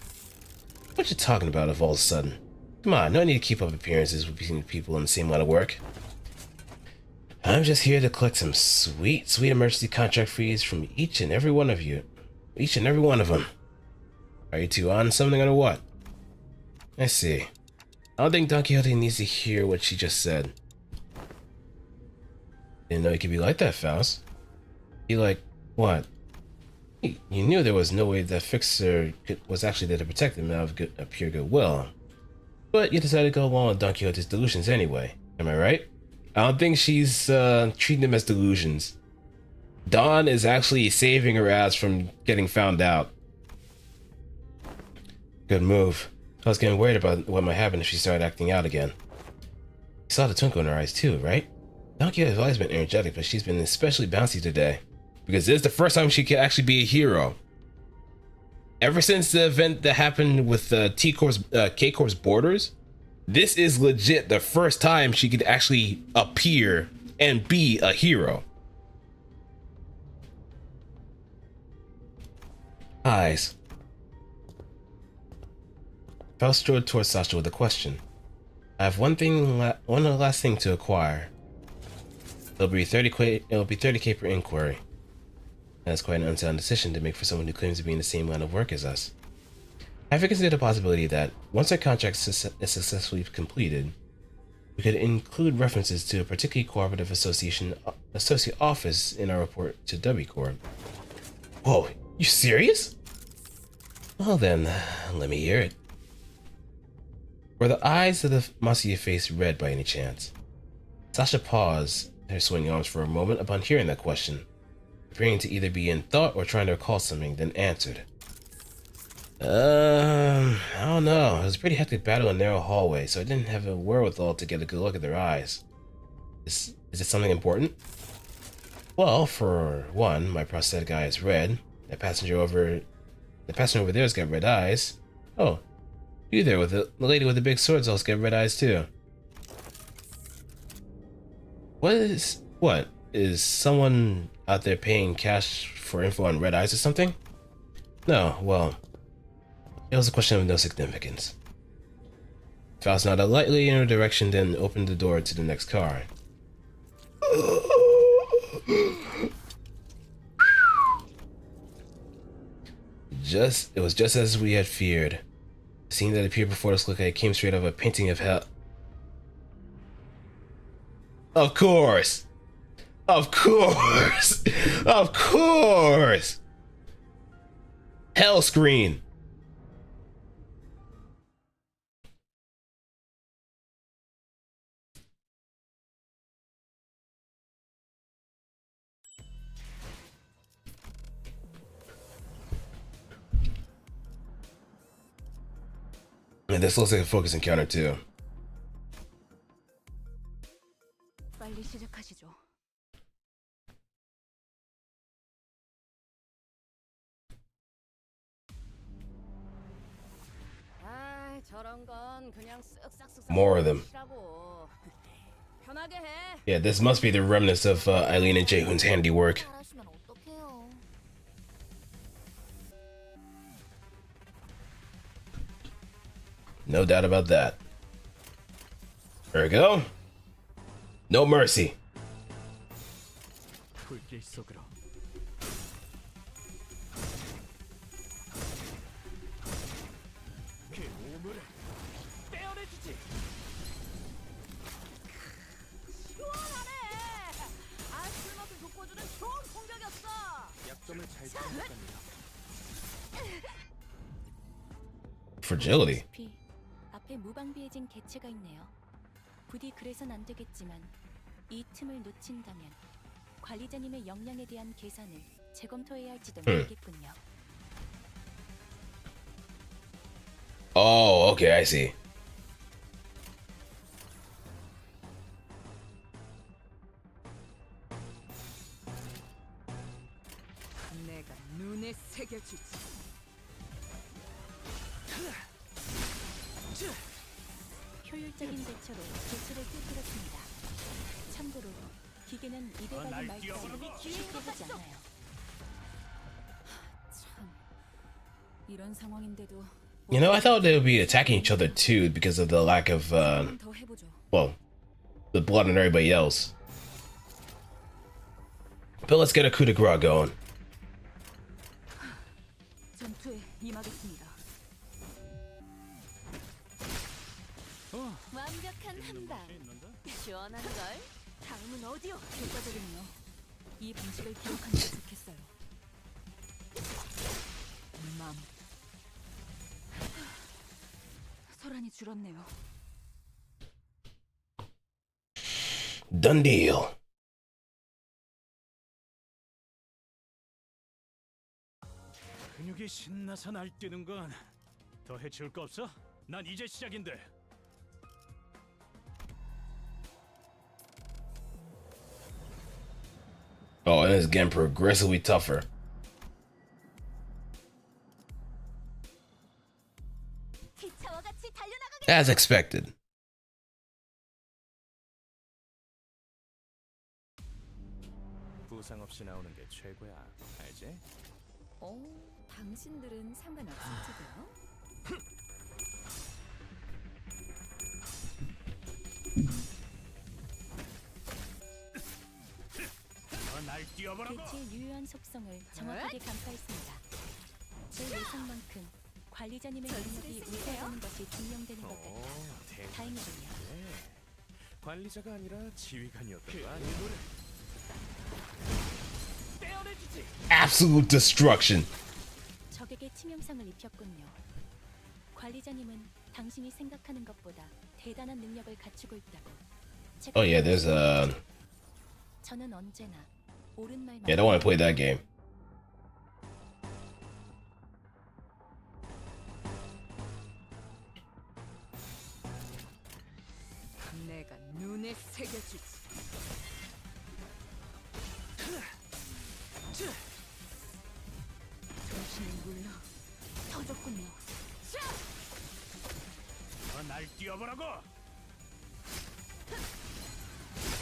What you talking about of all of a sudden? Come on, no need to keep up appearances between people in the same line of work. I'm just here to collect some sweet emergency contract fees from each and every one of you. Each and every one of them. Are you two on something or what? I see. I don't think Don Quixote needs to hear what she just said. Didn't know he could be like that, Faust. He like, what? You knew there was no way that Fixer was actually there to protect him out of pure goodwill. But you decided to go along with Don Quixote's delusions anyway. Am I right? I don't think she's treating them as delusions. Don is actually saving her ass from getting found out. Good move. I was getting worried about what might happen if she started acting out again. You saw the twinkle in her eyes too, right? Don Quixote has always been energetic, but she's been especially bouncy today. Because this is the first time she can actually be a hero. Ever since the event that happened with K-Corp's borders, This is legit the first time she could actually appear and be a hero. Eyes. Faust strode towards Sasha with a question. I have one last thing to acquire. It'll be 30k per inquiry. That's quite an unsound decision to make for someone who claims to be in the same line of work as us. Have you considered the possibility that, once our contract is successfully completed, we could include references to a particular cooperative associate office in our report to W Corp? Whoa, you serious? Well then, let me hear it. Were the eyes of the Monsieur face red by any chance? Sasha paused her swinging arms for a moment upon hearing that question, appearing to either be in thought or trying to recall something, then answered. I don't know. It was a pretty hectic battle in a narrow hallway, so I didn't have a wherewithal to get a good look at their eyes. Is it something important? Well, for one, my prosthetic eye is red. The passenger over there's got red eyes. Oh, you there with the lady with the big swords also got red eyes too. What is someone out there paying cash for info on red eyes or something? No, well, it was a question of no significance. Faust nodded lightly in her direction, then opened the door to the next car. It was just as we had feared. The scene that appeared before us looked like it came straight out of a painting of hell. Of course! Of course! Of course! Hell screen! And this looks like a focus encounter too. 빨리 시작하시죠. 아, 저런 건 그냥 쓱싹쓱싹 More of them. 하시라고. 편하게 해. Yeah, this must be the remnants of Eileen and Jaehoon's handiwork. 잘하시면 어떡해요? No doubt about that. There we go. No mercy. 불길 속으로. 그 오물을 떼어내주지. 시원하네. 아, 술맛을 돋궈주는 좋은 공격이었어. 약점을 잘 찾았답니다. Fragility. 앞에 무방비해진 개체가 있네요. 부디 그래선 안 되겠지만 이 틈을 놓친다면 관리자님의 역량에 대한 계산을 재검토해야 할지도 모르겠군요. Oh, okay, I see. 내가 눈에 새겨주지. 효율적인 대처로 개체를 꿰뚫었습니다. 참고로 기계는 이대박이 날 말지 뛰어보라고. 쉽게 하지 않아요. 참, 이런 상황인데도 You know, I thought they would be attacking each other too because of the lack of, 한 번 더 해보죠. well, the blood on everybody else. But let's get a coup de grace going. 전투에 임하겠습니다. 완벽한 한방. 있는데? 시원한 걸. 다음은 어디요? 효과적이네요. 이 방식을 기억하는 게 좋겠어요. 맘. 소란이 줄었네요. Done deal. 근육이 신나서 날뛰는 건 더 해치울 거 없어? 난 이제 시작인데. Oh, and it's getting progressively tougher. 기차와 같이 달려나가게. As expected. 부상 없이 나오는 게 최고야. 알지? 당신들은 상관없을지도요? 날 뛰어보라고. 개체의 유효한 속성을 정확하게 간파했습니다. 제 예상만큼 관리자님의 능력이 우세하다는 것이 증명되는 것 같아 다행이군요. 네. 관리자가 아니라 지휘관이었던 거 아니야? 떼어내주지. Absolute destruction. 적에게 치명상을 입혔군요. 관리자님은 당신이 생각하는 것보다 대단한 능력을 갖추고 있다고. 제가 Oh yeah, there's 저는 언제나 옳은 말만. yeah, I don't want to play that game. 내가 눈에 새겨주지. 정신을 물러 터졌군요. 날 뛰어보라고.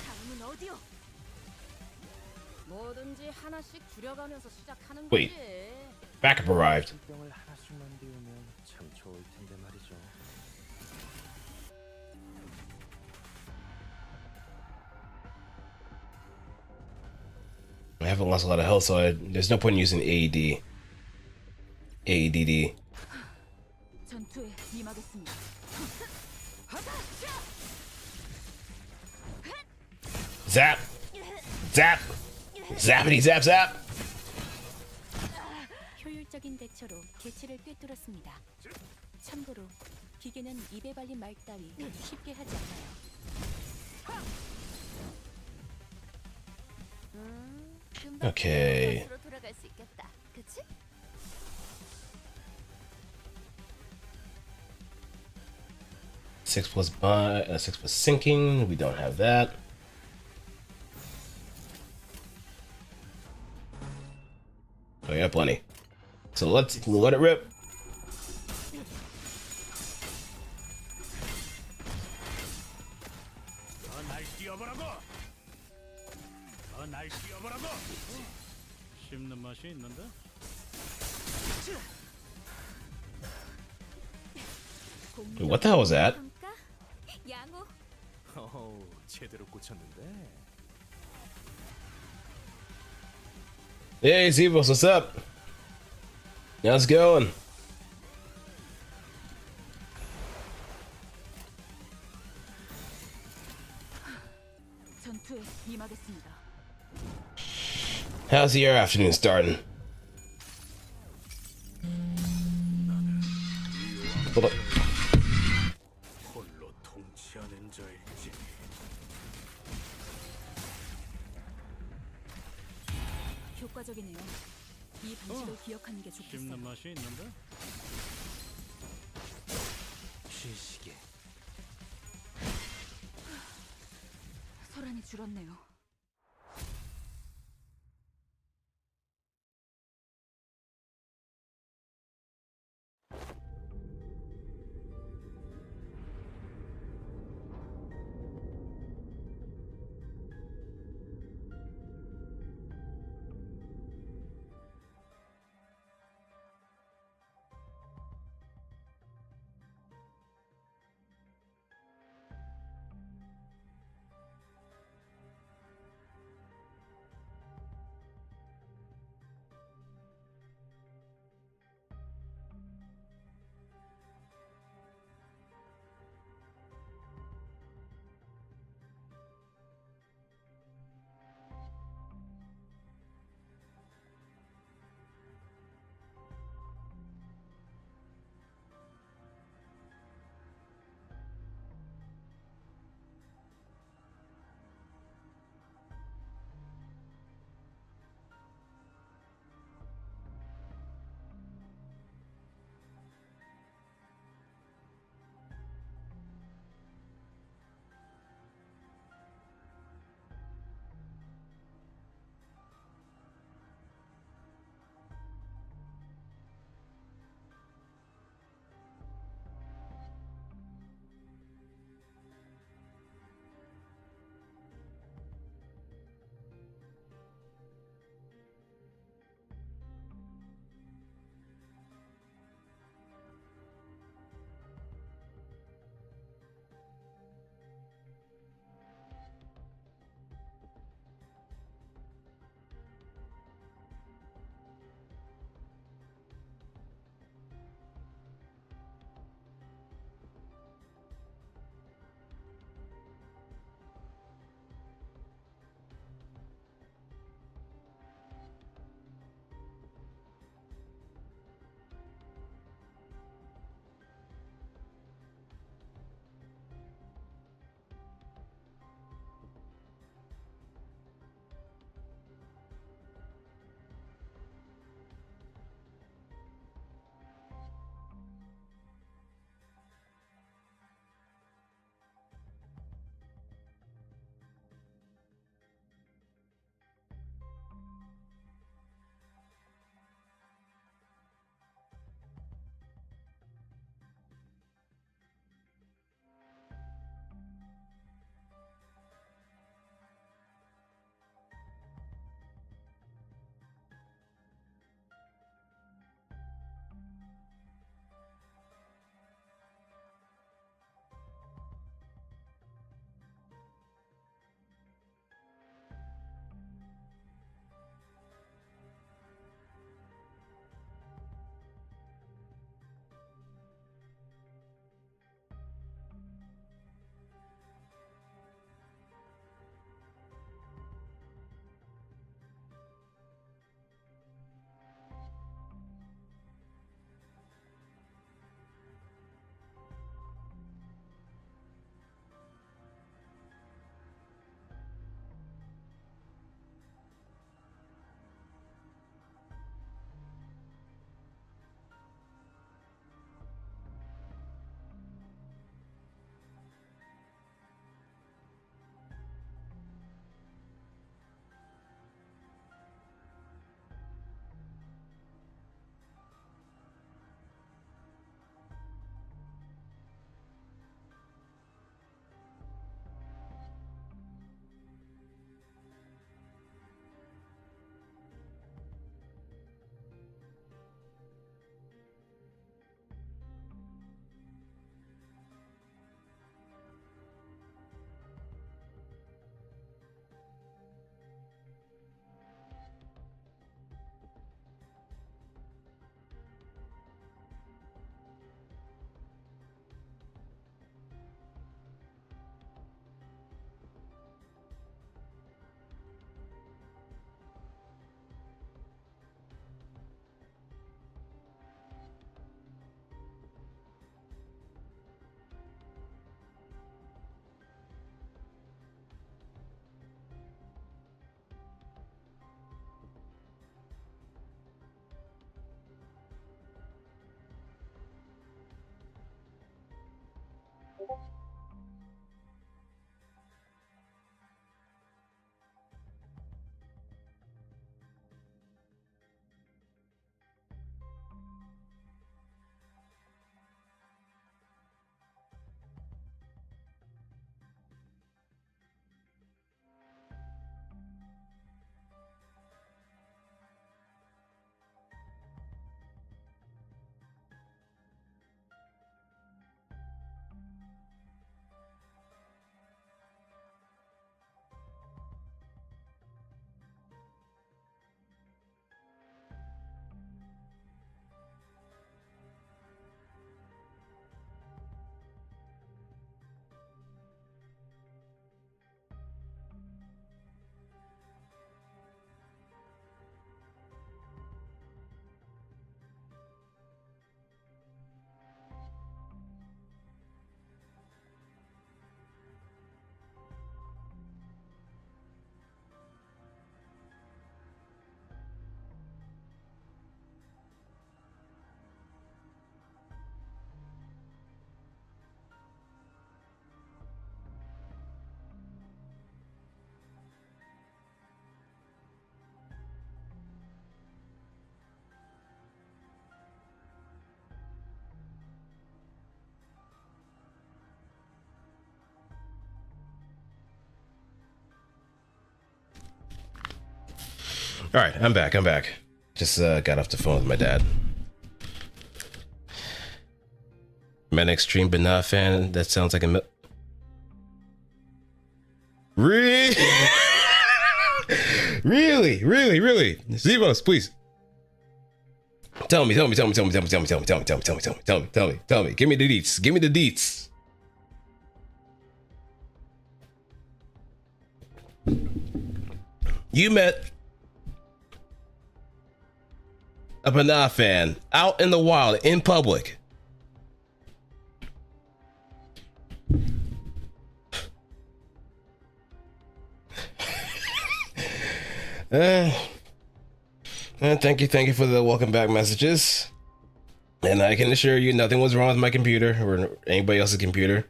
다음은 어디요? 뭐든지 하나씩 줄여가면서 시작하는 Wait. 거지. Backup arrived. 병을 하나씩만 비우면 참 좋을 텐데 말이죠. I haven't lost a lot of health, so there's no point in using AED. AEDD. 전투에 임하겠습니다. Zap! Zap! Zappity zap zap! 효율적인 대처로 개체를 꿰뚫었습니다. 참고로 기계는 입에 발린 말 따위 쉽게 하지 않아요. 금방 오케이. 곳으로 돌아갈 수 있겠다. 그치? Six plus sinking. We don't have that. Oh yeah, plenty. So let's let it rip. 날 뛰어보라고. 날 뛰어보라고. 씹는 맛이 있는데. Wait, what the hell was that? 평가? 양호. 어우, 제대로 꽂혔는데. Hey, Zebos, what's up? How's it going? 전투에 임하겠습니다. How's your afternoon starting? Hold up. 홀로 통치하는 자일지. 효과적이네요. 이 방식을 기억하는 게 좋겠어요. 씹는 맛이 있는데. 쉬시게. 소란이 줄었네요. All right, I'm back. I'm back. Just got off the phone with my dad. Met an extreme but not a fan. That sounds like a really, really. Zevos, please. Tell me. Give me the deets. Give me the deets. You met a banana fan out in the wild, in public. Thank you for the welcome back messages. And I can assure you nothing was wrong with my computer or anybody else's computer.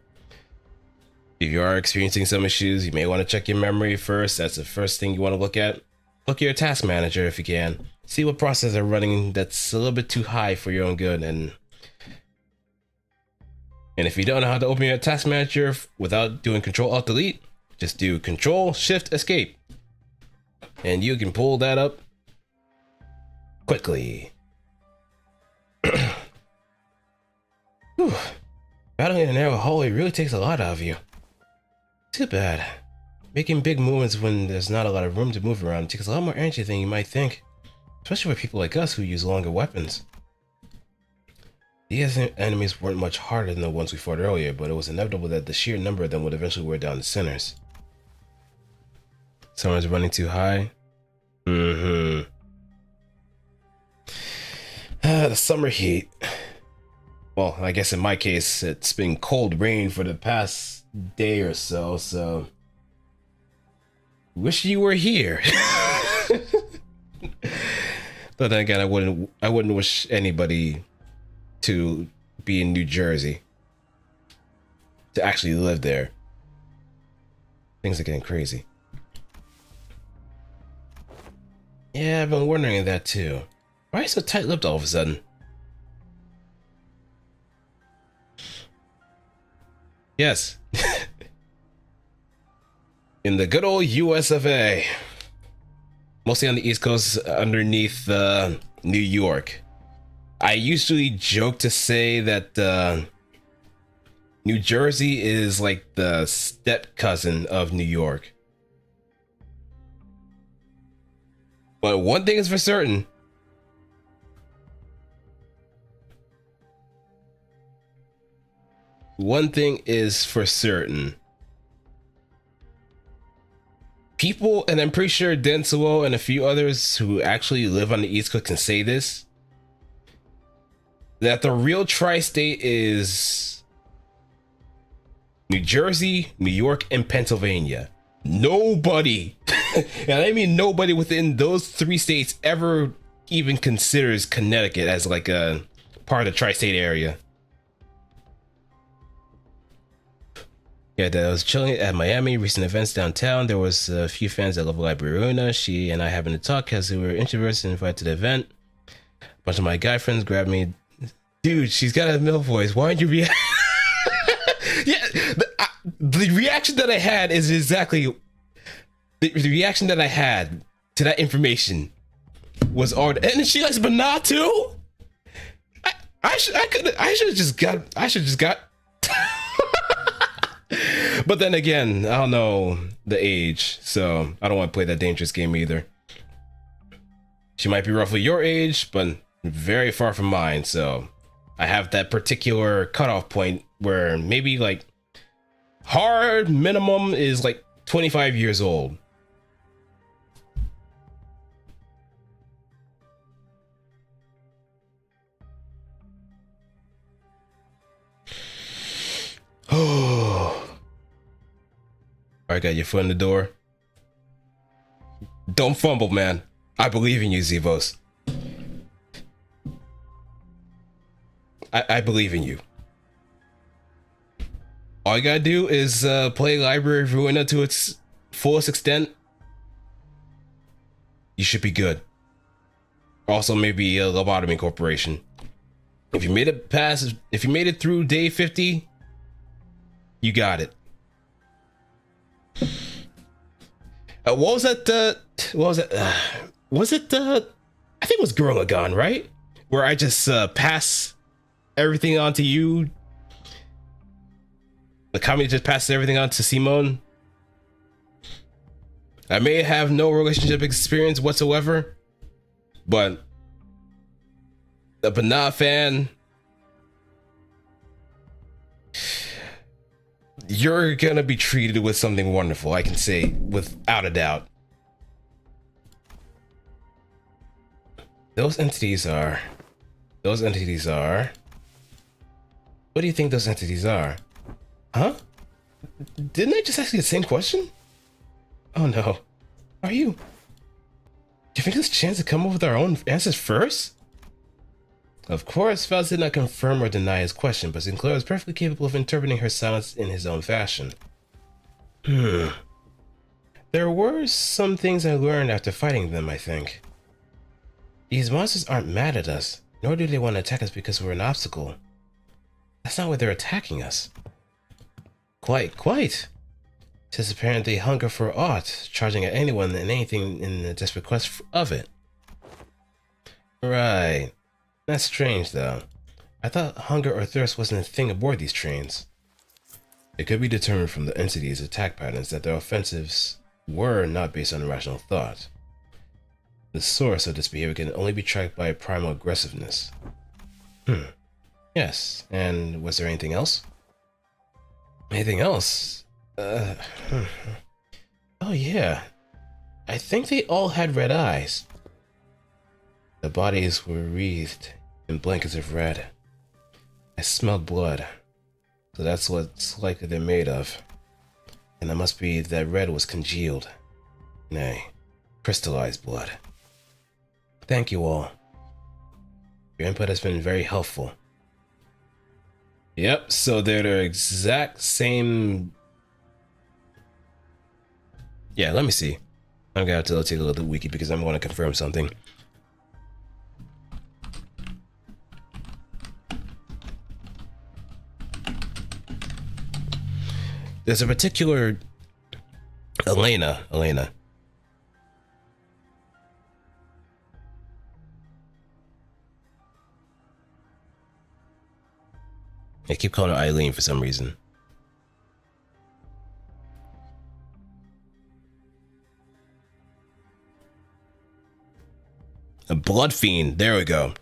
If you are experiencing some issues, you may want to check your memory first. That's the first thing you want to look at. Look at your task manager if you can. See what processes are running that's a little bit too high for your own good. And if you don't know how to open your task manager without doing Control-Alt-Delete, just do Control-Shift-Escape. And you can pull that up quickly. Battling in a narrow hallway really takes a lot out of you. Too bad. Making big movements when there's not a lot of room to move around takes a lot more energy than you might think. Especially for people like us who use longer weapons. These enemies weren't much harder than the ones we fought earlier, but it was inevitable that the sheer number of them would eventually wear down the sinners. Someone's running too high. The summer heat. Well, I guess in my case, it's been cold rain for the past day or so, wish you were here. But then again, I wouldn't wish anybody to be in New Jersey, to actually live there. Things are getting crazy. Yeah, I've been wondering that too. Why are you so tight-lipped all of a sudden? Yes. In the good old US of A. Mostly on the East Coast underneath New York. I usually joke to say that New Jersey is like the step cousin of New York. But one thing is for certain. One thing is for certain. People, and I'm pretty sure Densuo and a few others who actually live on the East Coast can say this, that the real tri-state is New Jersey, New York, and Pennsylvania. Nobody, and I mean nobody within those three states ever even considers Connecticut as like a part of the tri-state area. Yeah, I was chilling at Miami, recent events downtown. There was a few fans that love Library Arena. She and I happened to talk as we were introverts and invited to the event. A bunch of my guy friends grabbed me. Dude, she's got a male voice. Why aren't you react? Yeah, the reaction that I had is exactly the reaction that I had to that information was all. And she likes banana too. I should have just got. But then again, I don't know the age, so I don't want to play that dangerous game either. She might be roughly your age, but very far from mine, so I have that particular cutoff point where maybe like hard minimum is like 25 years old. Oh. All right, got your foot in the door. Don't fumble, man. I believe in you, Zevos. I believe in you. All you gotta do is play Library of Ruina to its fullest extent. You should be good. Also, maybe a Lobotomy Corporation. If you made it through day 50, you got it. What was that? Was it the? I think it was Gorilla Gun, right? Where I just pass everything on to you. The company just passes everything on to Simone. I may have no relationship experience whatsoever, but a Banat fan, you're gonna be treated with something wonderful, I can say without a doubt. Those entities are. What do you think those entities are? Huh? Didn't I just ask you the same question? Oh no. Are you? Do you think there's a chance to come up with our own answers first? Of course, Faust did not confirm or deny his question, but Sinclair was perfectly capable of interpreting her silence in his own fashion. There were some things I learned after fighting them, I think. These monsters aren't mad at us, nor do they want to attack us because we're an obstacle. That's not why they're attacking us. Quite. Tis apparent they hunger for aught, charging at anyone and anything in a desperate quest of it. Right. That's strange, though. I thought hunger or thirst wasn't a thing aboard these trains. It could be determined from the entity's attack patterns that their offensives were not based on rational thought. The source of this behavior can only be tracked by primal aggressiveness. Yes, and was there anything else? Anything else? Oh yeah. I think they all had red eyes. The bodies were wreathed in blankets of red. I smelled blood. So that's what it's likely they're made of. And it must be that red was congealed. Nay, crystallized blood. Thank you all. Your input has been very helpful. Yep, so they're the exact same. Yeah, let me see. I'm gonna have to take a look at the wiki because I'm going to confirm something. There's a particular Elena. I keep calling her Eileen for some reason. A blood fiend. There we go.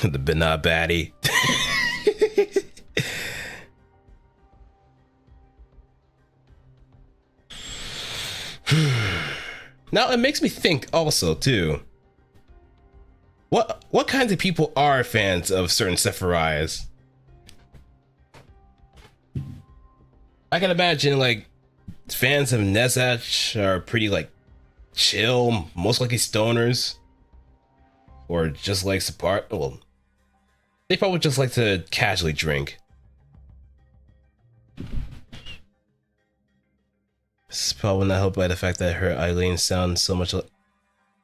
The Banat baddie. Now it makes me think also too. What kinds of people are fans of certain Sephirias? I can imagine like fans of Nezach are pretty like chill, most likely stoners. Or just like Separt. Well, they probably just like to casually drink. This is probably not helped by the fact that her Eileen sounds so much like.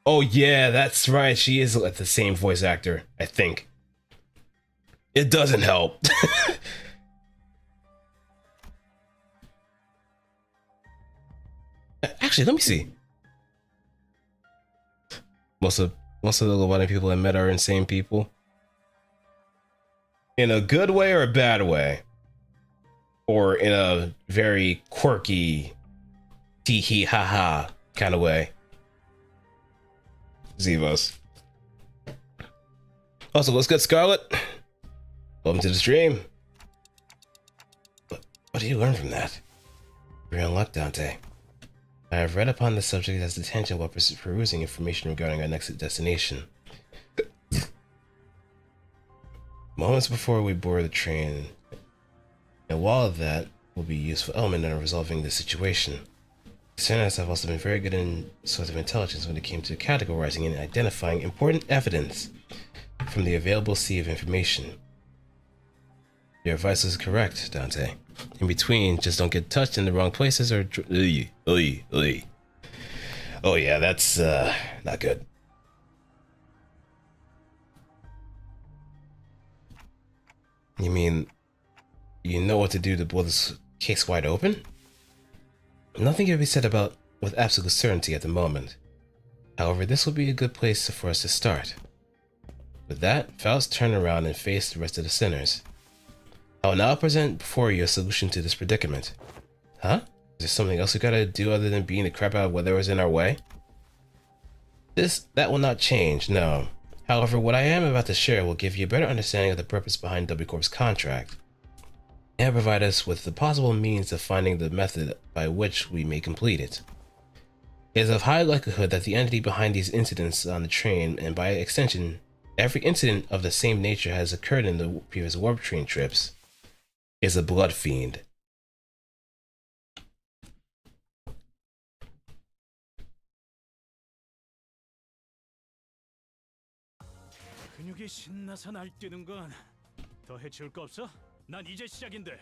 Oh yeah, that's right. She is like the same voice actor, I think. It doesn't help. Actually, let me see. Most of the Lobani people I met are insane people. In a good way or a bad way? Or in a very quirky, tee hee ha ha kind of way? Zevos. Also, what's good, Scarlet? Welcome to the stream. What do you learn from that? You're in luck, Dante. I have read upon the subject as detention while perusing information regarding our next destination. Moments before we board the train, and while that will be a useful element in resolving the situation, Senators have also been very good in sorts of intelligence when it came to categorizing and identifying important evidence from the available sea of information. Your advice is correct, Dante. In between, just don't get touched in the wrong places or... Oy, oy, oy. Oh yeah, that's not good. You mean you know what to do to blow this case wide open? Nothing can be said about with absolute certainty at the moment. However, this will be a good place for us to start. With that, Faust turned around and faced the rest of the sinners. I will now present before you a solution to this predicament. Huh? Is there something else we gotta do other than beating the crap out of whatever is in our way? That will not change, no. However, what I am about to share will give you a better understanding of the purpose behind W Corp's contract, and provide us with the possible means of finding the method by which we may complete it. It is of high likelihood that the entity behind these incidents on the train, and by extension, every incident of the same nature has occurred in the previous warp train trips, is a blood fiend. 근육이 신나서 날뛰는 건 더 해치울 거 없어? 난 이제 시작인데.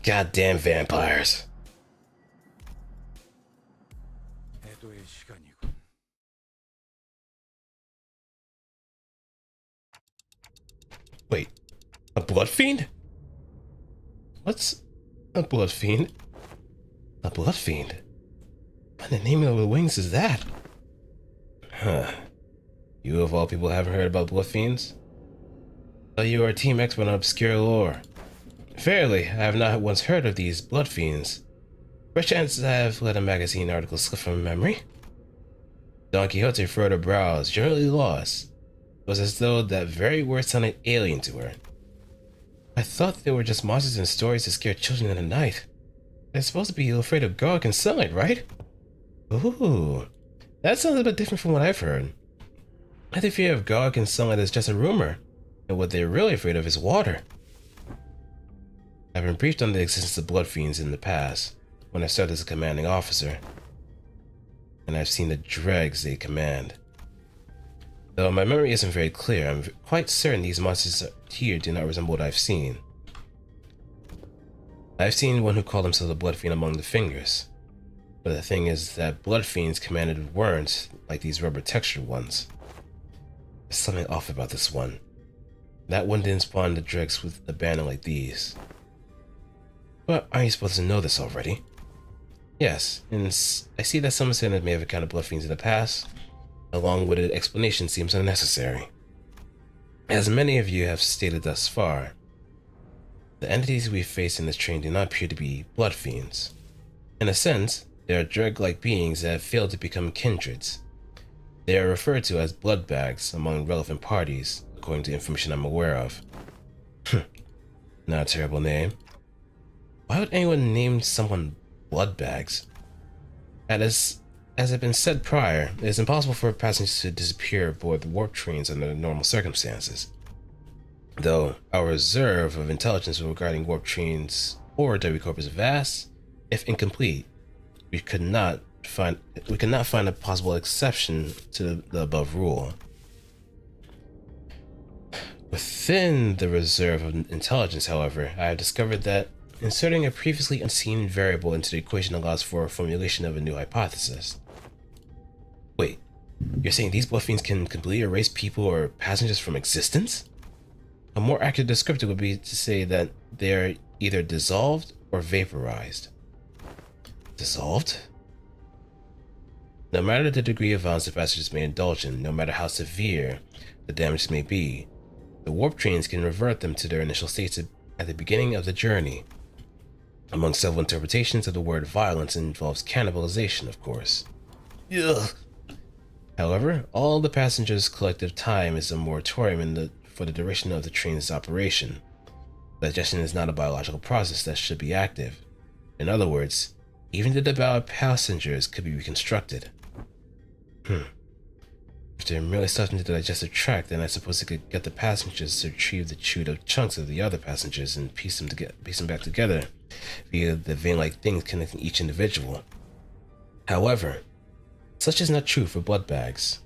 Goddamn vampires. 애도의 시간이군. Wait, a blood fiend? What's a blood fiend? A blood fiend? What in the name of the wings is that? Huh. You of all people haven't heard about blood fiends? Well, you are a team expert on obscure lore. Fairly, I have not once heard of these blood fiends. Perchance I have let a magazine article slip from memory. Don Quixote furrowed her brows, generally lost. It was as though that very word sounded alien to her. I thought they were just monsters in stories to scare children in the night. They're supposed to be afraid of garlic and sunlight, right? Ooh, that sounds a bit different from what I've heard. I think fear of garlic and sunlight is just a rumor, and what they're really afraid of is water. I've been briefed on the existence of blood fiends in the past, when I served as a commanding officer, and I've seen the dregs they command. Though my memory isn't very clear, I'm quite certain these monsters here do not resemble what I've seen. I've seen one who called himself a blood fiend among the fingers, but the thing is that blood fiends commanded weren't like these rubber textured ones. There's something off about this one. That one didn't spawn the dregs with abandon like these. But aren't you supposed to know this already? Yes, and I see that some sinners may have encountered blood fiends in the past. A long-winded explanation seems unnecessary. As many of you have stated thus far, the entities we face in this train do not appear to be blood fiends. In a sense, they are dreg-like beings that have failed to become kindreds. They are referred to as blood bags among relevant parties, according to information I'm aware of. Not a terrible name. Why would anyone name someone blood bags? As had been said prior, it is impossible for passengers to disappear aboard the warp trains under normal circumstances. Though our reserve of intelligence regarding warp trains or W Corp is vast, if incomplete, we could not find a possible exception to the above rule. Within the reserve of intelligence, however, I have discovered that inserting a previously unseen variable into the equation allows for a formulation of a new hypothesis. Wait, you're saying these blood fiends can completely erase people or passengers from existence? A more accurate descriptor would be to say that they are either dissolved or vaporized. Dissolved? No matter the degree of violence the passengers may indulge in, no matter how severe the damage may be, the warp trains can revert them to their initial states at the beginning of the journey. Among several interpretations of the word violence involves cannibalization, of course. Ugh. However, all the passengers' collective time is a moratorium for the duration of the train's operation. Digestion is not a biological process that should be active. In other words, even the devoured passengers could be reconstructed. If they're merely stuffed into the digestive tract, then I suppose they could get the passengers to retrieve the chewed up chunks of the other passengers and piece them back together via the vein-like things connecting each individual. However, such is not true for blood bags.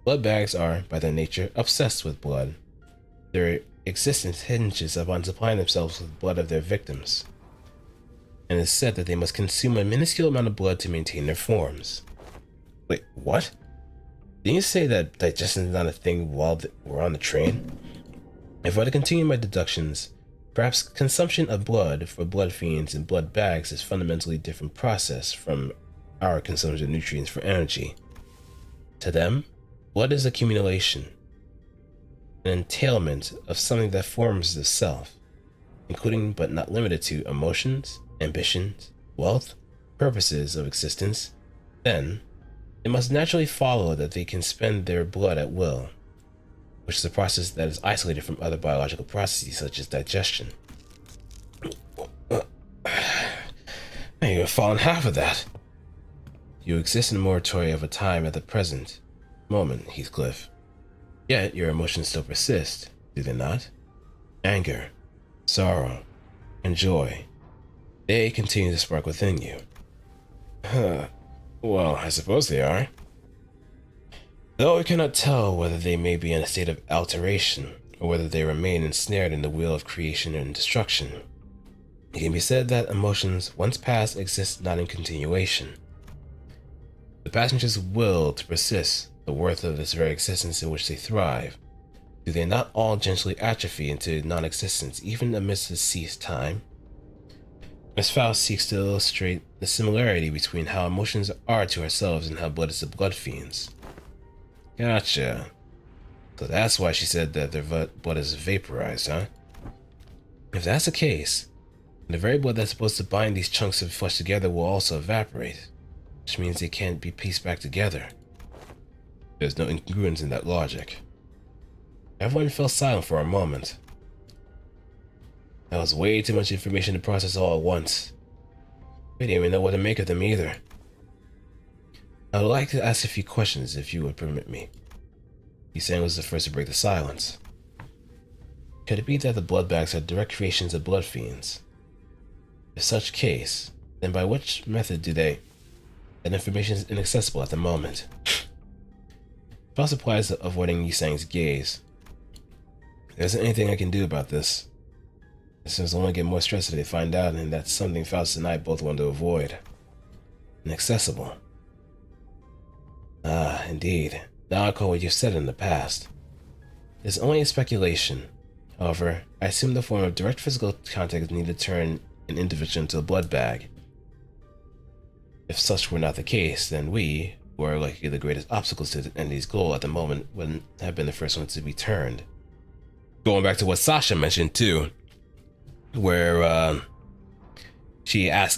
Blood bags are, by their nature, obsessed with blood. Their existence hinges upon supplying themselves with blood of their victims, and it is said that they must consume a minuscule amount of blood to maintain their forms. Wait, what? Didn't you say that digestion is not a thing while we're on the train? If I were to continue my deductions, perhaps consumption of blood for blood fiends and blood bags is a fundamentally different process from our consumption of nutrients for energy. To them, blood is accumulation, an entailment of something that forms the self, including but not limited to emotions, ambitions, wealth, purposes of existence. Then, it must naturally follow that they can spend their blood at will, which is a process that is isolated from other biological processes such as digestion. You've fallen half of that. You exist in a moratorium of a time at the present moment, Heathcliff. Yet your emotions still persist, do they not? Anger, sorrow, and joy. They continue to spark within you. Well, I suppose they are. Though we cannot tell whether they may be in a state of alteration, or whether they remain ensnared in the wheel of creation and destruction, it can be said that emotions, once past, exist not in continuation. The passenger's will to persist, the worth of this very existence in which they thrive, do they not all gently atrophy into non-existence even amidst the ceased time? Miss Faust seeks to illustrate the similarity between how emotions are to ourselves and how blood is to blood fiends. Gotcha. So that's why she said that their blood is vaporized, huh? If that's the case, the very blood that's supposed to bind these chunks of flesh together will also evaporate, which means they can't be pieced back together. There's no incongruence in that logic. Everyone fell silent for a moment. That was way too much information to process all at once. We didn't even know what to make of them either. I would like to ask a few questions if you would permit me. Yisang was the first to break the silence. Could it be that the blood bags are direct creations of blood fiends? If such case, then by which method do they? That information is inaccessible at the moment. Faust applies to avoiding Yisang's gaze. There isn't anything I can do about this. Listeners will only get more stressed if they find out, and that's something Faust and I both want to avoid. Inaccessible. Ah, indeed. Now I call what you've said in the past. It's only a speculation. However, I assume the form of direct physical contact is needed to turn an individual into a blood bag. If such were not the case, then we, who are likely the greatest obstacles to Andy's goal at the moment, wouldn't have been the first ones to be turned. Going back to what Sasha mentioned too, where she asked